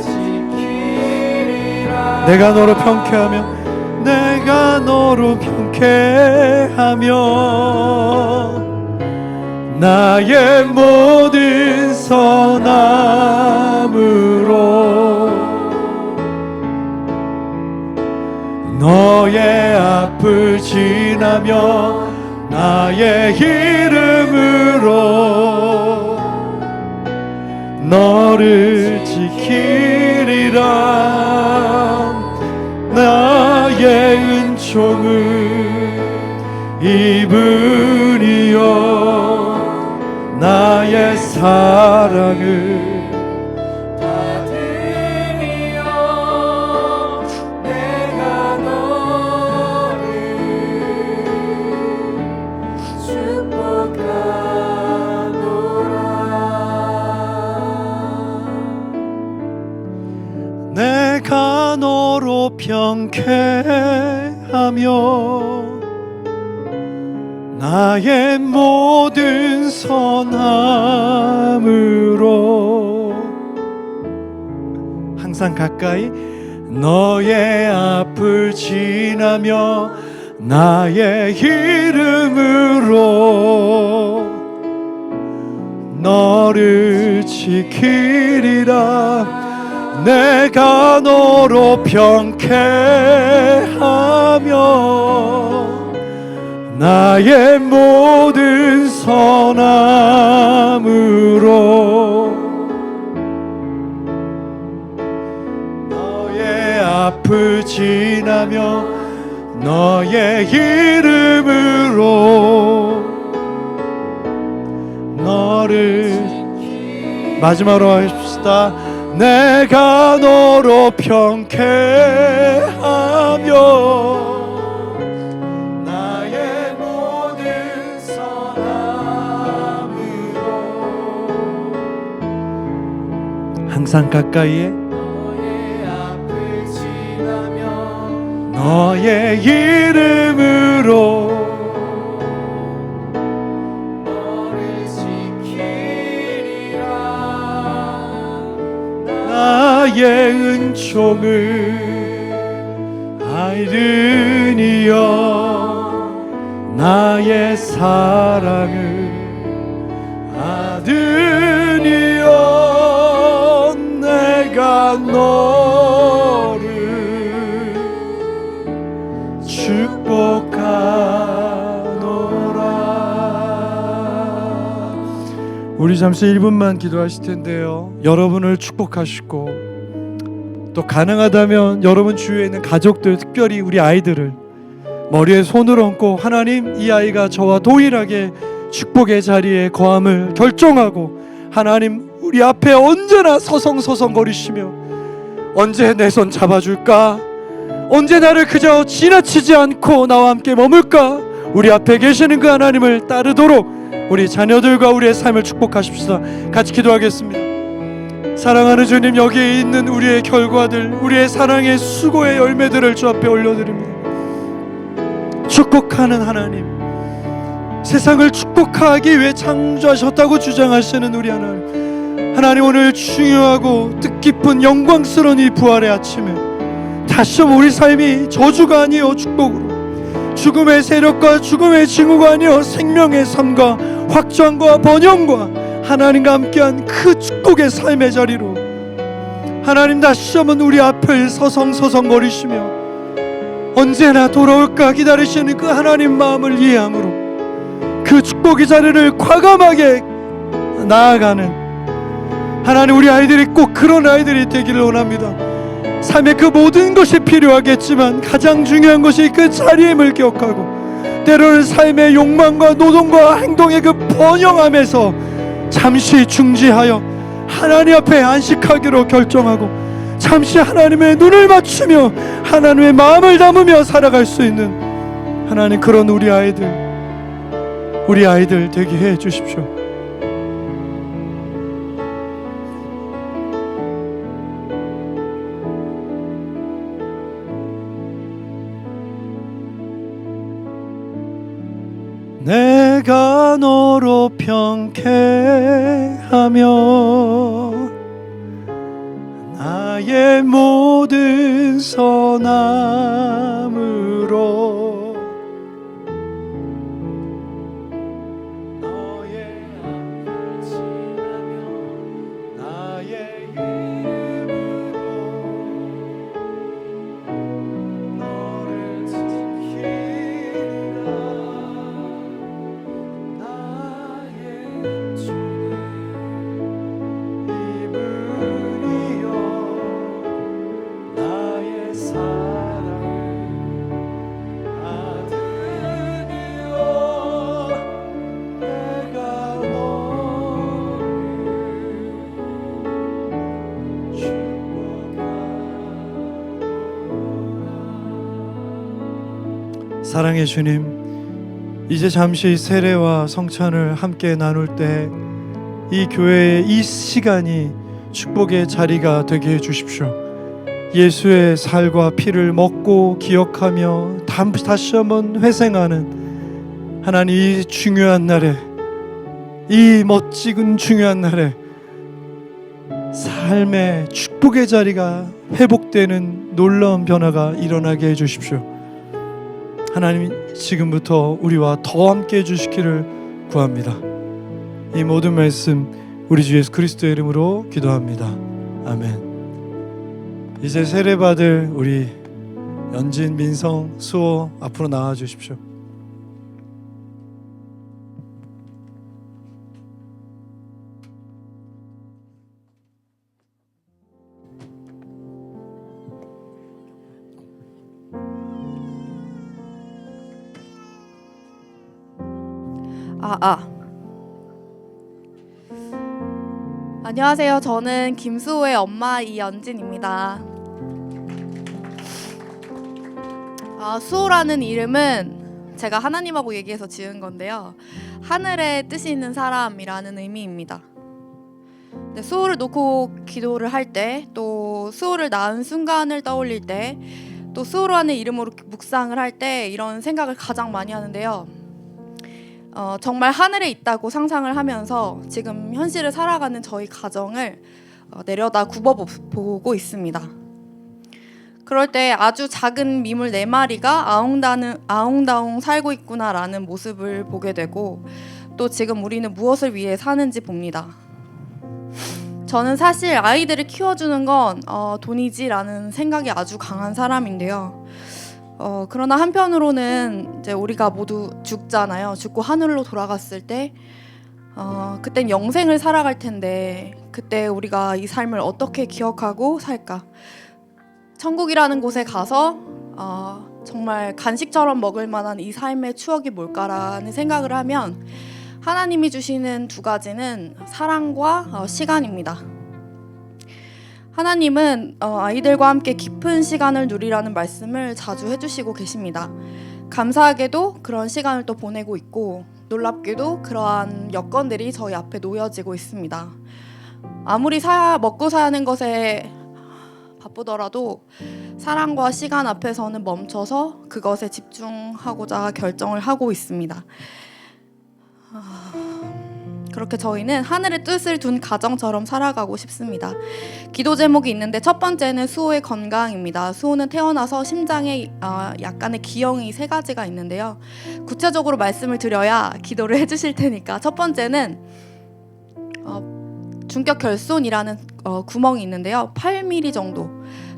지키리라. 내가 너로 평쾌하며 나의 모든 선함으로 너의 앞을 지나며 나의 이름으로 너를 지키리라. 나의 은총을 입으리여 나의 사랑을 받으리여. 내가 너를 축복하노라. 내가 너로 평쾌하며 나의 모든 선함으로 항상 가까이 너의 앞을 지나며 나의 이름으로 너를 지키리라. 내가 너로 평쾌하며 나의 모든 선함으로 너의 앞을 지나며 너의 이름으로 너를 마지막으로 하십시다. 내가 너로 평쾌하며 나의 모든 선함으로 항상 가까이에 너의 이름으로 너를 지키리라. 나의 은총을 아이들이여 나의 사랑을 아들이여 내가 너를 축복하노라. 우리 잠시 1분만 기도하실 텐데요. 여러분을 축복하시고 또 가능하다면 여러분 주위에 있는 가족들, 특별히 우리 아이들을 머리에 손을 얹고 하나님, 이 아이가 저와 동일하게 축복의 자리에 거함을 결정하고 하나님 우리 앞에 언제나 서성서성거리시며 언제 내 손 잡아줄까? 언제 나를 그저 지나치지 않고 나와 함께 머물까? 우리 앞에 계시는 그 하나님을 따르도록 우리 자녀들과 우리의 삶을 축복하십시다. 같이 기도하겠습니다. 사랑하는 주님, 여기에 있는 우리의 결과들, 우리의 사랑의 수고의 열매들을 주 앞에 올려드립니다. 축복하는 하나님, 세상을 축복하기 위해 창조하셨다고 주장하시는 우리 하나님, 하나님 오늘 중요하고 뜻깊은 영광스러운 이 부활의 아침에 다시 한번 우리 삶이 저주가 아니요 축복으로, 죽음의 세력과 죽음의 징후가 아니요 생명의 삶과 확장과 번영과 하나님과 함께한 그 축복의 삶의 자리로 하나님 다시 한번 우리 앞을 서성서성거리시며 언제나 돌아올까 기다리시는 그 하나님 마음을 이해함으로 그 축복의 자리를 과감하게 나아가는 하나님, 우리 아이들이 꼭 그런 아이들이 되기를 원합니다. 삶의 그 모든 것이 필요하겠지만 가장 중요한 것이 그 자리임을 기억하고 때로는 삶의 욕망과 노동과 행동의 그 번영함에서 잠시 중지하여 하나님 앞에 안식하기로 결정하고 잠시 하나님의 눈을 맞추며 하나님의 마음을 담으며 살아갈 수 있는 하나님, 그런 우리 아이들 되게 해 주십시오. 내가 너로 평쾌하며 나의 모든 선함으로 너의 앞을 지나며 나의 이름으로 너를 지키리라. 사랑의 주님, 이제 잠시 세례와 성찬을 함께 나눌 때 이 교회의 이 시간이 축복의 자리가 되게 해주십시오. 예수의 살과 피를 먹고 기억하며 다시 한번 회생하는 하나님, 이 중요한 날에, 이 멋지군 중요한 날에 삶의 축복의 자리가 회복되는 놀라운 변화가 일어나게 해주십시오. 하나님, 지금부터 우리와 더 함께 해주시기를 구합니다. 이 모든 말씀 우리 주 예수 그리스도의 이름으로 기도합니다. 아멘. 이제 세례받을 우리 연진, 민성, 수호 앞으로 나와 주십시오. 안녕하세요. 저는 김수호의 엄마 이연진입니다. 수호라는 이름은 제가 하나님하고 얘기해서 지은 건데요. 하늘에 뜻이 있는 사람이라는 의미입니다. 수호를 놓고 기도를 할 때, 또 수호를 낳은 순간을 떠올릴 때 또 수호로하는 이름으로 묵상을 할 때 이런 생각을 가장 많이 하는데요. 정말 하늘에 있다고 상상을 하면서 지금 현실을 살아가는 저희 가정을 내려다 굽어보고 있습니다. 그럴 때 아주 작은 미물 4마리가 아웅다웅 살고 있구나라는 모습을 보게 되고, 또 지금 우리는 무엇을 위해 사는지 봅니다. 저는 사실 아이들을 키워주는 건 돈이지라는 생각이 아주 강한 사람인데요. 그러나 한편으로는 이제 우리가 모두 죽잖아요. 죽고 하늘로 돌아갔을 때 그땐 영생을 살아갈 텐데 그때 우리가 이 삶을 어떻게 기억하고 살까? 천국이라는 곳에 가서 정말 간식처럼 먹을 만한 이 삶의 추억이 뭘까라는 생각을 하면 하나님이 주시는 2가지는 사랑과 시간입니다. 하나님은 아이들과 함께 깊은 시간을 누리라는 말씀을 자주 해주시고 계십니다. 감사하게도 그런 시간을 또 보내고 있고, 놀랍게도 그러한 여건들이 저희 앞에 놓여지고 있습니다. 아무리 먹고 사는 것에 바쁘더라도 사랑과 시간 앞에서는 멈춰서 그것에 집중하고자 결정을 하고 있습니다. 그렇게 저희는 하늘의 뜻을 둔 가정처럼 살아가고 싶습니다. 기도 제목이 있는데 첫 번째는 수호의 건강입니다. 수호는 태어나서 심장에 약간의 기형이 3가지가 있는데요. 구체적으로 말씀을 드려야 기도를 해주실 테니까, 첫 번째는 중격 결손이라는 구멍이 있는데요. 8mm 정도,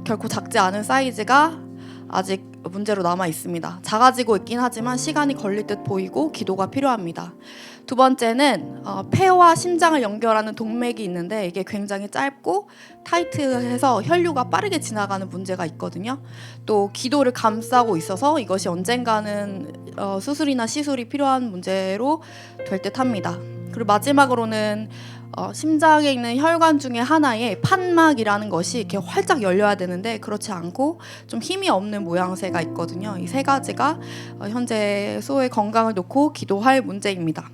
결코 작지 않은 사이즈가 아직 문제로 남아 있습니다. 작아지고 있긴 하지만 시간이 걸릴 듯 보이고 기도가 필요합니다. 2번째는 폐와 심장을 연결하는 동맥이 있는데 이게 굉장히 짧고 타이트해서 혈류가 빠르게 지나가는 문제가 있거든요. 또 기도를 감싸고 있어서 이것이 언젠가는 수술이나 시술이 필요한 문제로 될 듯합니다. 그리고 마지막으로는 심장에 있는 혈관 중에 하나에 판막이라는 것이 이렇게 활짝 열려야 되는데 그렇지 않고 좀 힘이 없는 모양새가 있거든요. 이 3가지가 현재 수호의 건강을 놓고 기도할 문제입니다.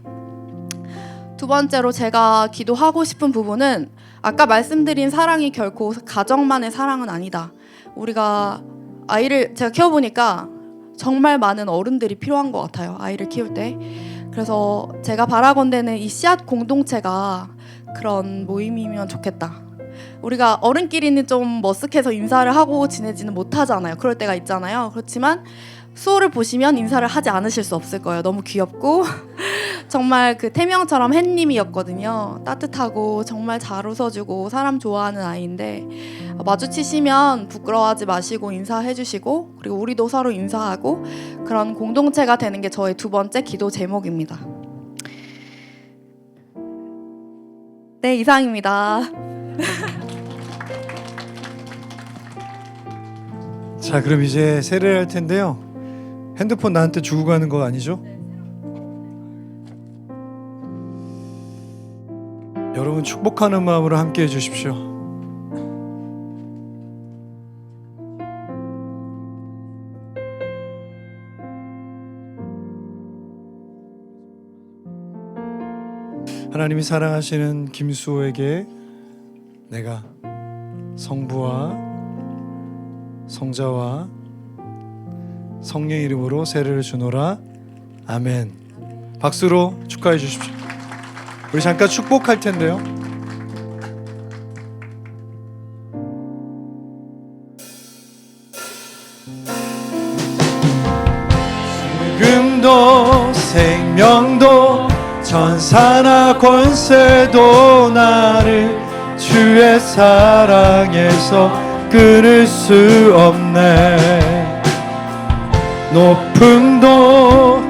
2번째로 제가 기도하고 싶은 부분은, 아까 말씀드린 사랑이 결코 가정만의 사랑은 아니다. 우리가 아이를 제가 키워보니까 정말 많은 어른들이 필요한 것 같아요. 아이를 키울 때. 그래서 제가 바라건대는 이 씨앗 공동체가 그런 모임이면 좋겠다. 우리가 어른끼리는 좀 머쓱해서 인사를 하고 지내지는 못하잖아요. 그럴 때가 있잖아요. 그렇지만 수호를 보시면 인사를 하지 않으실 수 없을 거예요. 너무 귀엽고 정말 그 태명처럼 햇님이었거든요. 따뜻하고 정말 잘 웃어주고 사람 좋아하는 아이인데, 마주치시면 부끄러워하지 마시고 인사해주시고, 그리고 우리도 서로 인사하고, 그런 공동체가 되는 게 저의 2번째 기도 제목입니다. 네, 이상입니다. 자, 그럼 이제 세례를 할 텐데요. 핸드폰 나한테 주고 가는 거 아니죠? 여러분 축복하는 마음으로 함께 해주십시오. 하나님이 사랑하시는 김수호에게 내가 성부와 성자와 성령의 이름으로 세례를 주노라. 아멘. 박수로 축하해 주십시오. 우리 잠깐 축복할 텐데요. 죽음도 생명도 천사나 권세도 나를 주의 사랑에서 끊을 수 없네. 높음도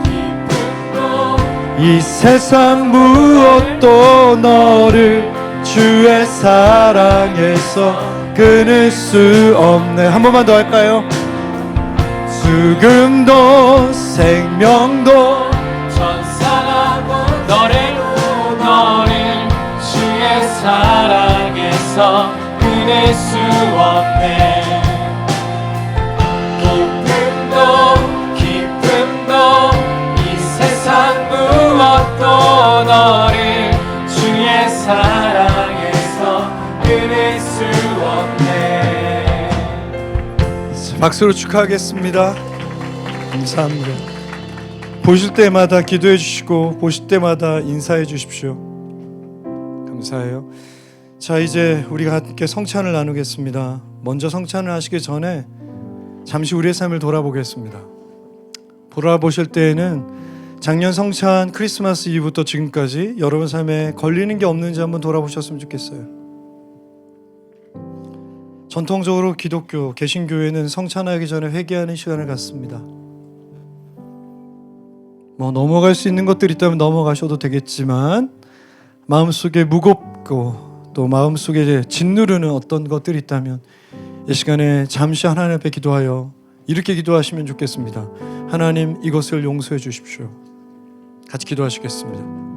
이 세상 무엇도 너를 주의 사랑에서 끊을 수 없네. 한 번만 더 할까요? 죽음도 생명도 천사라고 너를 주의 사랑에서 끊을 수 없네. 기쁨도 이 세상 무엇도 너를 주의 사랑에서 끊을 수 없네. 박수로 축하하겠습니다. 감사합니다. 보실 때마다 기도해 주시고 보실 때마다 인사해 주십시오. 감사해요. 자, 이제 우리가 함께 성찬을 나누겠습니다. 먼저 성찬을 하시기 전에 잠시 우리의 삶을 돌아보겠습니다. 돌아보실 때에는 작년 성찬 크리스마스 이브부터 지금까지 여러분 삶에 걸리는 게 없는지 한번 돌아보셨으면 좋겠어요. 전통적으로 기독교 개신교회는 성찬하기 전에 회개하는 시간을 갖습니다. 뭐 넘어갈 수 있는 것들이 있다면 넘어가셔도 되겠지만 마음속에 무겁고 또 마음속에 짓누르는 어떤 것들이 있다면 이 시간에 잠시 하나님 앞에 기도하여 이렇게 기도하시면 좋겠습니다. 하나님, 이것을 용서해 주십시오. 같이 기도하시겠습니다.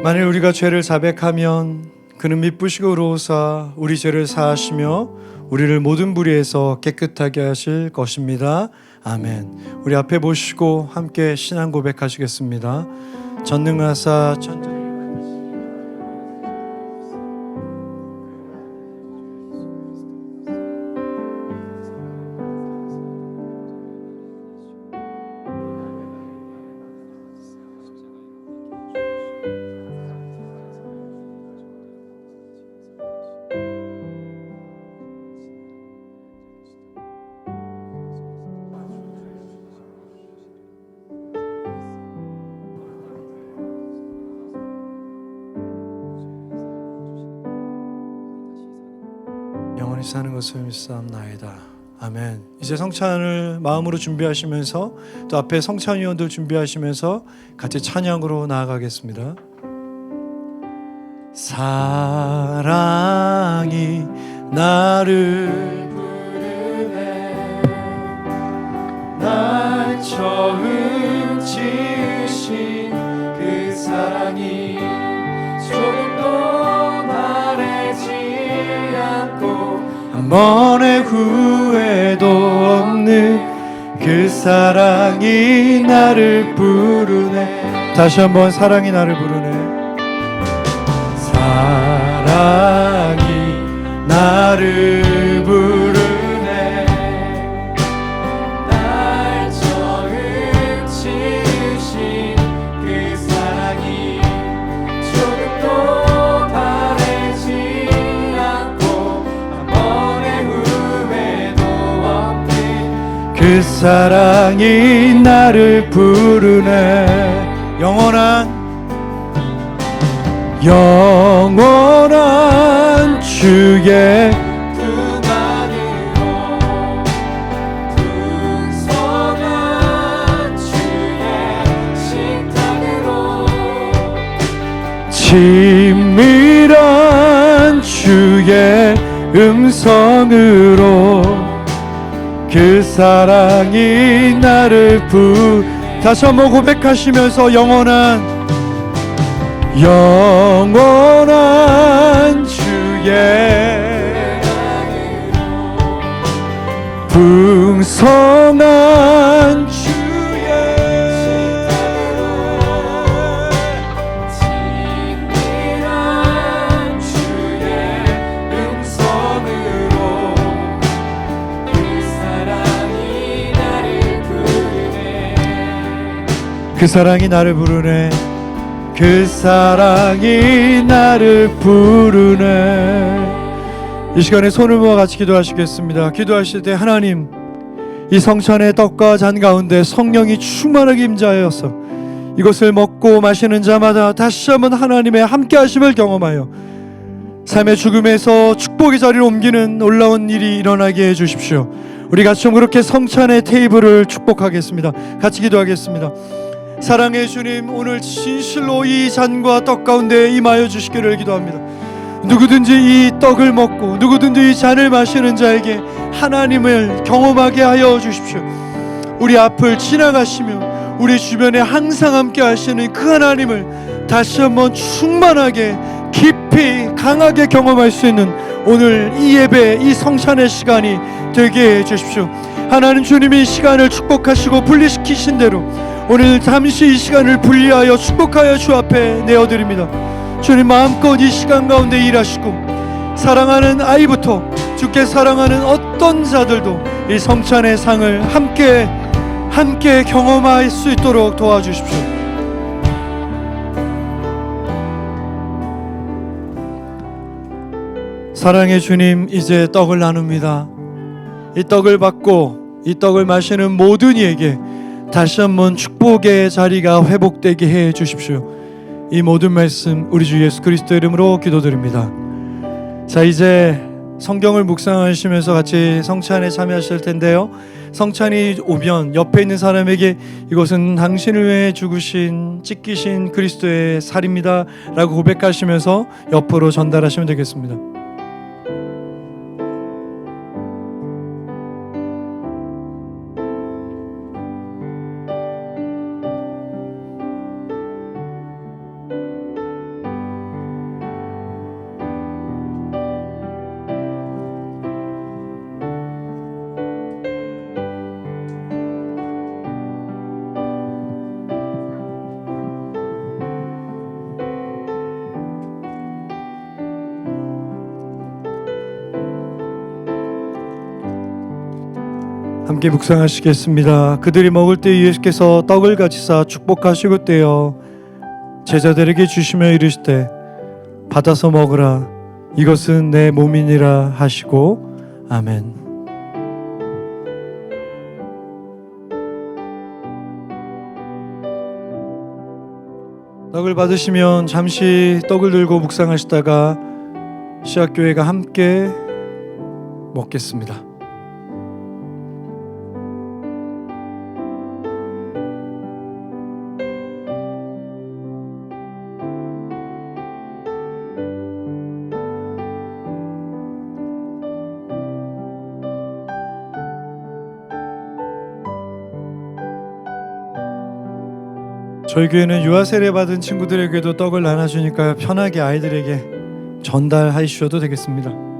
만일 우리가 죄를 자백하면 그는 미쁘시고 의로우사 우리 죄를 사하시며 우리를 모든 불의에서 깨끗하게 하실 것입니다. 아멘. 우리 앞에 보시고 함께 신앙 고백하시겠습니다. 전능하사 천지 영원히 사는 것을 믿사옵나이다. 아멘. 이제 성찬을 마음으로 준비하시면서 또 앞에 성찬위원들 준비하시면서 같이 찬양으로 나아가겠습니다. 사랑이 나를 부르네 날 처음 지으신 그 사랑이 조금도 바래지 않고 한 번의 후회도 없는 그 사랑이 나를 부르네. 다시 한번 사랑이 나를 부르네. 사랑이 나를 부르네 날 처음 지으신 그 사랑이 조금도 바래지 않고 한 번의 후회도 없는 그 사랑이 나를 부르네. 영원한 주의 품 안으로 풍성한 주의 식탁으로 친밀한 주의 음성으로 그 사랑이 나를 다시 한번 고백하시면서 영원한 주의 풍성한 주의 친밀한 주의 음성으로 그 사랑이 나를 부르네. 그 사랑이 나를 부르네. 그 사랑이 나를 부르네. 이 시간에 손을 모아 같이 기도하시겠습니다. 기도하실 때 하나님, 이 성찬의 떡과 잔 가운데 성령이 충만하게 임재하여서 이것을 먹고 마시는 자마다 다시 한번 하나님의 함께 하심을 경험하여 삶의 죽음에서 축복의 자리로 옮기는 놀라운 일이 일어나게 해주십시오. 우리 같이 좀 그렇게 성찬의 테이블을 축복하겠습니다. 같이 기도하겠습니다. 사랑의 주님, 오늘 진실로 이 잔과 떡 가운데 임하여 주시기를 기도합니다. 누구든지 이 떡을 먹고 누구든지 이 잔을 마시는 자에게 하나님을 경험하게 하여 주십시오. 우리 앞을 지나가시며 우리 주변에 항상 함께 하시는 그 하나님을 다시 한번 충만하게 깊이 강하게 경험할 수 있는 오늘 이 예배, 이 성찬의 시간이 되게 해 주십시오. 하나님 주님이 이 시간을 축복하시고 분리시키신 대로 오늘 잠시 이 시간을 분리하여 축복하여 주 앞에 내어드립니다. 주님 마음껏 이 시간 가운데 일하시고 사랑하는 아이부터 주께 사랑하는 어떤 자들도 이 성찬의 상을 함께 경험할 수 있도록 도와주십시오. 사랑의 주님, 이제 떡을 나눕니다. 이 떡을 받고 이 떡을 마시는 모든 이에게 다시 한번 축복의 자리가 회복되게 해 주십시오. 이 모든 말씀 우리 주 예수 그리스도 이름으로 기도드립니다. 자, 이제 성경을 묵상하시면서 같이 성찬에 참여하실 텐데요. 성찬이 오면 옆에 있는 사람에게 이것은 당신을 위해 죽으신 찢기신 그리스도의 살입니다 라고 고백하시면서 옆으로 전달하시면 되겠습니다. 함께 묵상하시겠습니다. 그들이 먹을 때 예수께서 떡을 가지사 축복하시고 떼어 제자들에게 주시며 이르시되 받아서 먹으라 이것은 내 몸이니라 하시고 아멘. 떡을 받으시면 잠시 떡을 들고 묵상하시다가 시학교회가 함께 먹겠습니다. 저희 교회는 유아 세례 받은 친구들에게도 떡을 나눠주니까 편하게 아이들에게 전달하셔도 되겠습니다.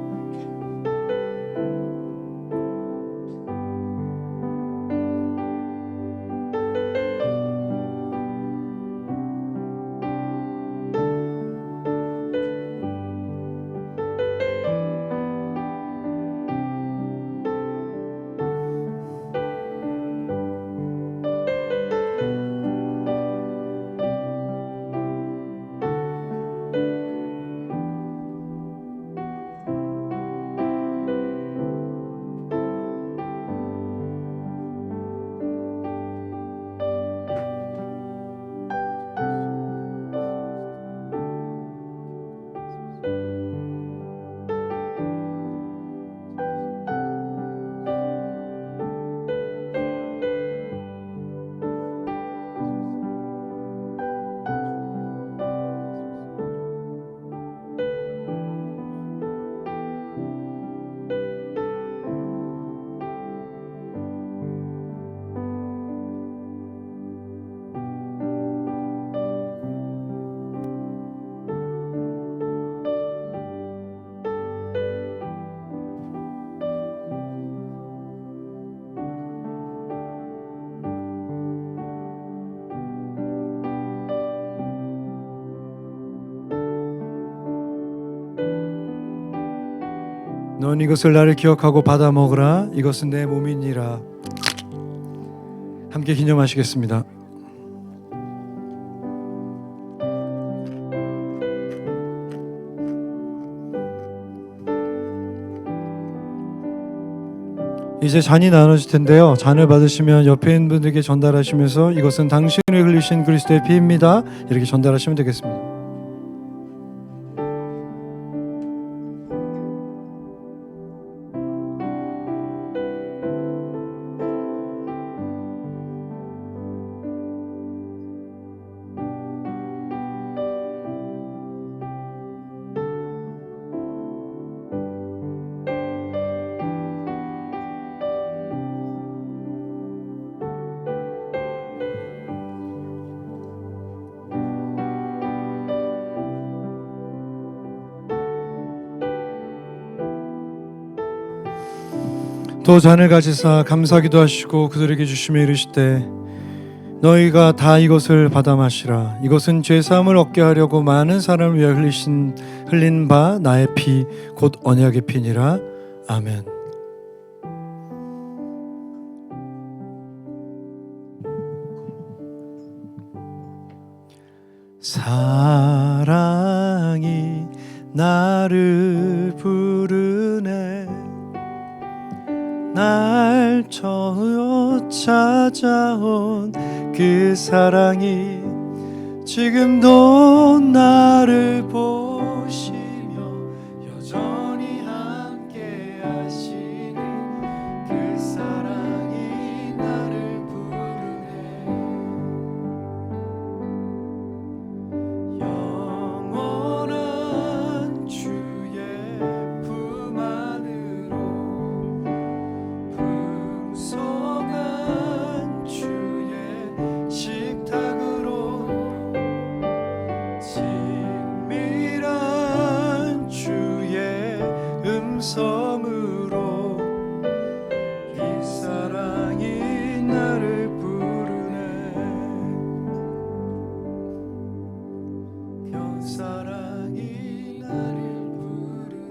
넌 이것을 나를 기억하고 받아 먹으라 이것은 내 몸이니라. 함께 기념하시겠습니다. 이제 잔이 나눠질 텐데요. 잔을 받으시면 옆에 있는 분들에게 전달하시면서 이것은 당신을 흘리신 그리스도의 피입니다 이렇게 전달하시면 되겠습니다. 또 잔을 가지사 감사기도 하시고 그들에게 주시며 이르시되 너희가 다 이것을 받아 마시라. 이것은 죄사함을 얻게 하려고 많은 사람을 위하여 흘린 바 나의 피 곧 언약의 피니라. 아멘. 사랑이 나를 부르네. 날 처음 찾아온 그 사랑이 지금도 나를 보시며 여전히 함께 하시는 그 사랑이 나를 부르네. 영원한 주의 품 안으로 풍성한 주의 식탁으로 친밀한 주의 음성으로 이 사랑이 나를 부르네. 그 사랑이 나를 부르네.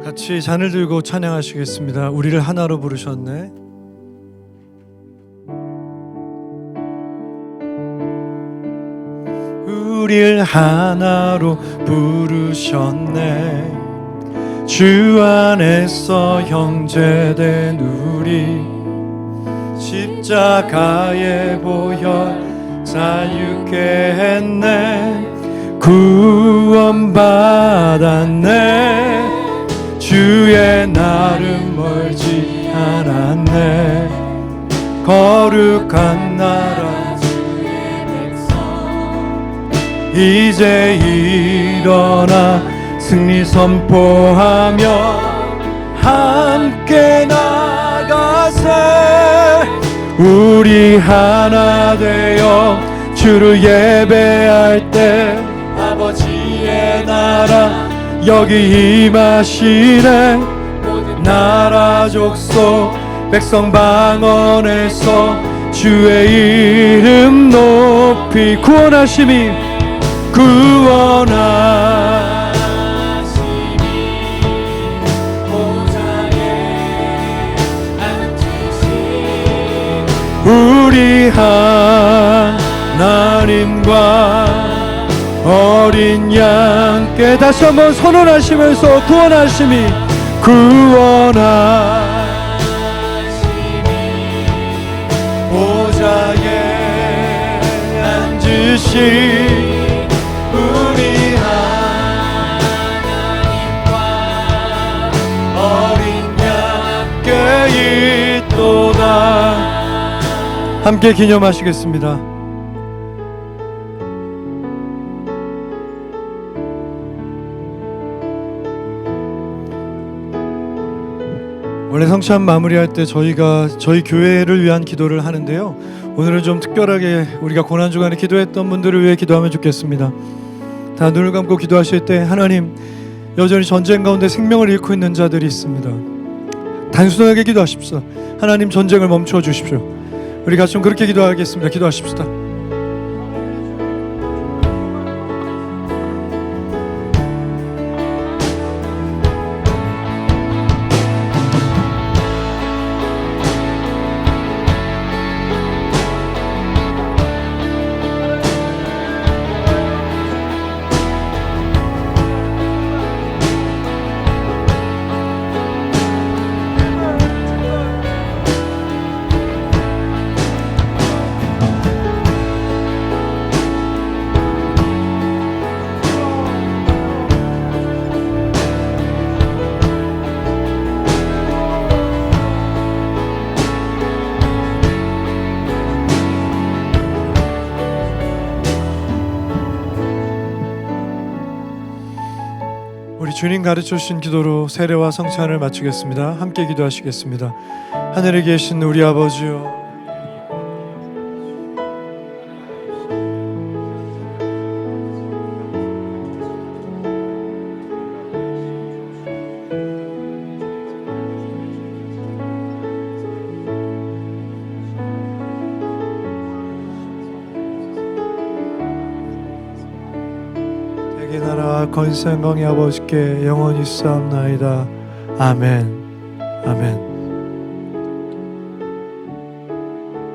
같이 잔을 들고 찬양하시겠습니다. 우리를 하나로 부르셨네. 우리를 하나로 부르셨네. 주 안에서 형제된 우리 십자가에 보혈 자유케 했네. 구원받았네. 주의 날은 멀지 않았네. 거룩한 나라 주의 백성 이제 일어나 승리 선포하며 함께 나가세. 우리 하나 되어 주를 예배할 때 아버지의 나라 여기 임하시네. 모든 나라 족속 백성 방언에서 주의 이름 높이 구원하심이 보좌에 앉으신 우리 하나님과 어린 양께 다시 한번 선언하시면서 구원하심이 보좌에 앉으신 우리 하나님과 어린 양께 있도다. 함께 기념하시겠습니다. 원래 성찬 마무리할 때 저희가 저희 교회를 위한 기도를 하는데요. 오늘은 좀 특별하게 우리가 고난주간에 기도했던 분들을 위해 기도하면 좋겠습니다. 다 눈을 감고 기도하실 때 하나님, 여전히 전쟁 가운데 생명을 잃고 있는 자들이 있습니다. 단순하게 기도하십시오. 하나님, 전쟁을 멈춰 주십시오. 우리 같이 좀 그렇게 기도하겠습니다. 기도하십시다. 우리 주님 가르쳐 주신 기도로 세례와 성찬을 마치겠습니다. 함께 기도하시겠습니다. 하늘에 계신 우리 아버지요, 대개 나라와 권세 영광의 아버지께 영원히 싸움나이다. 아멘. 아멘.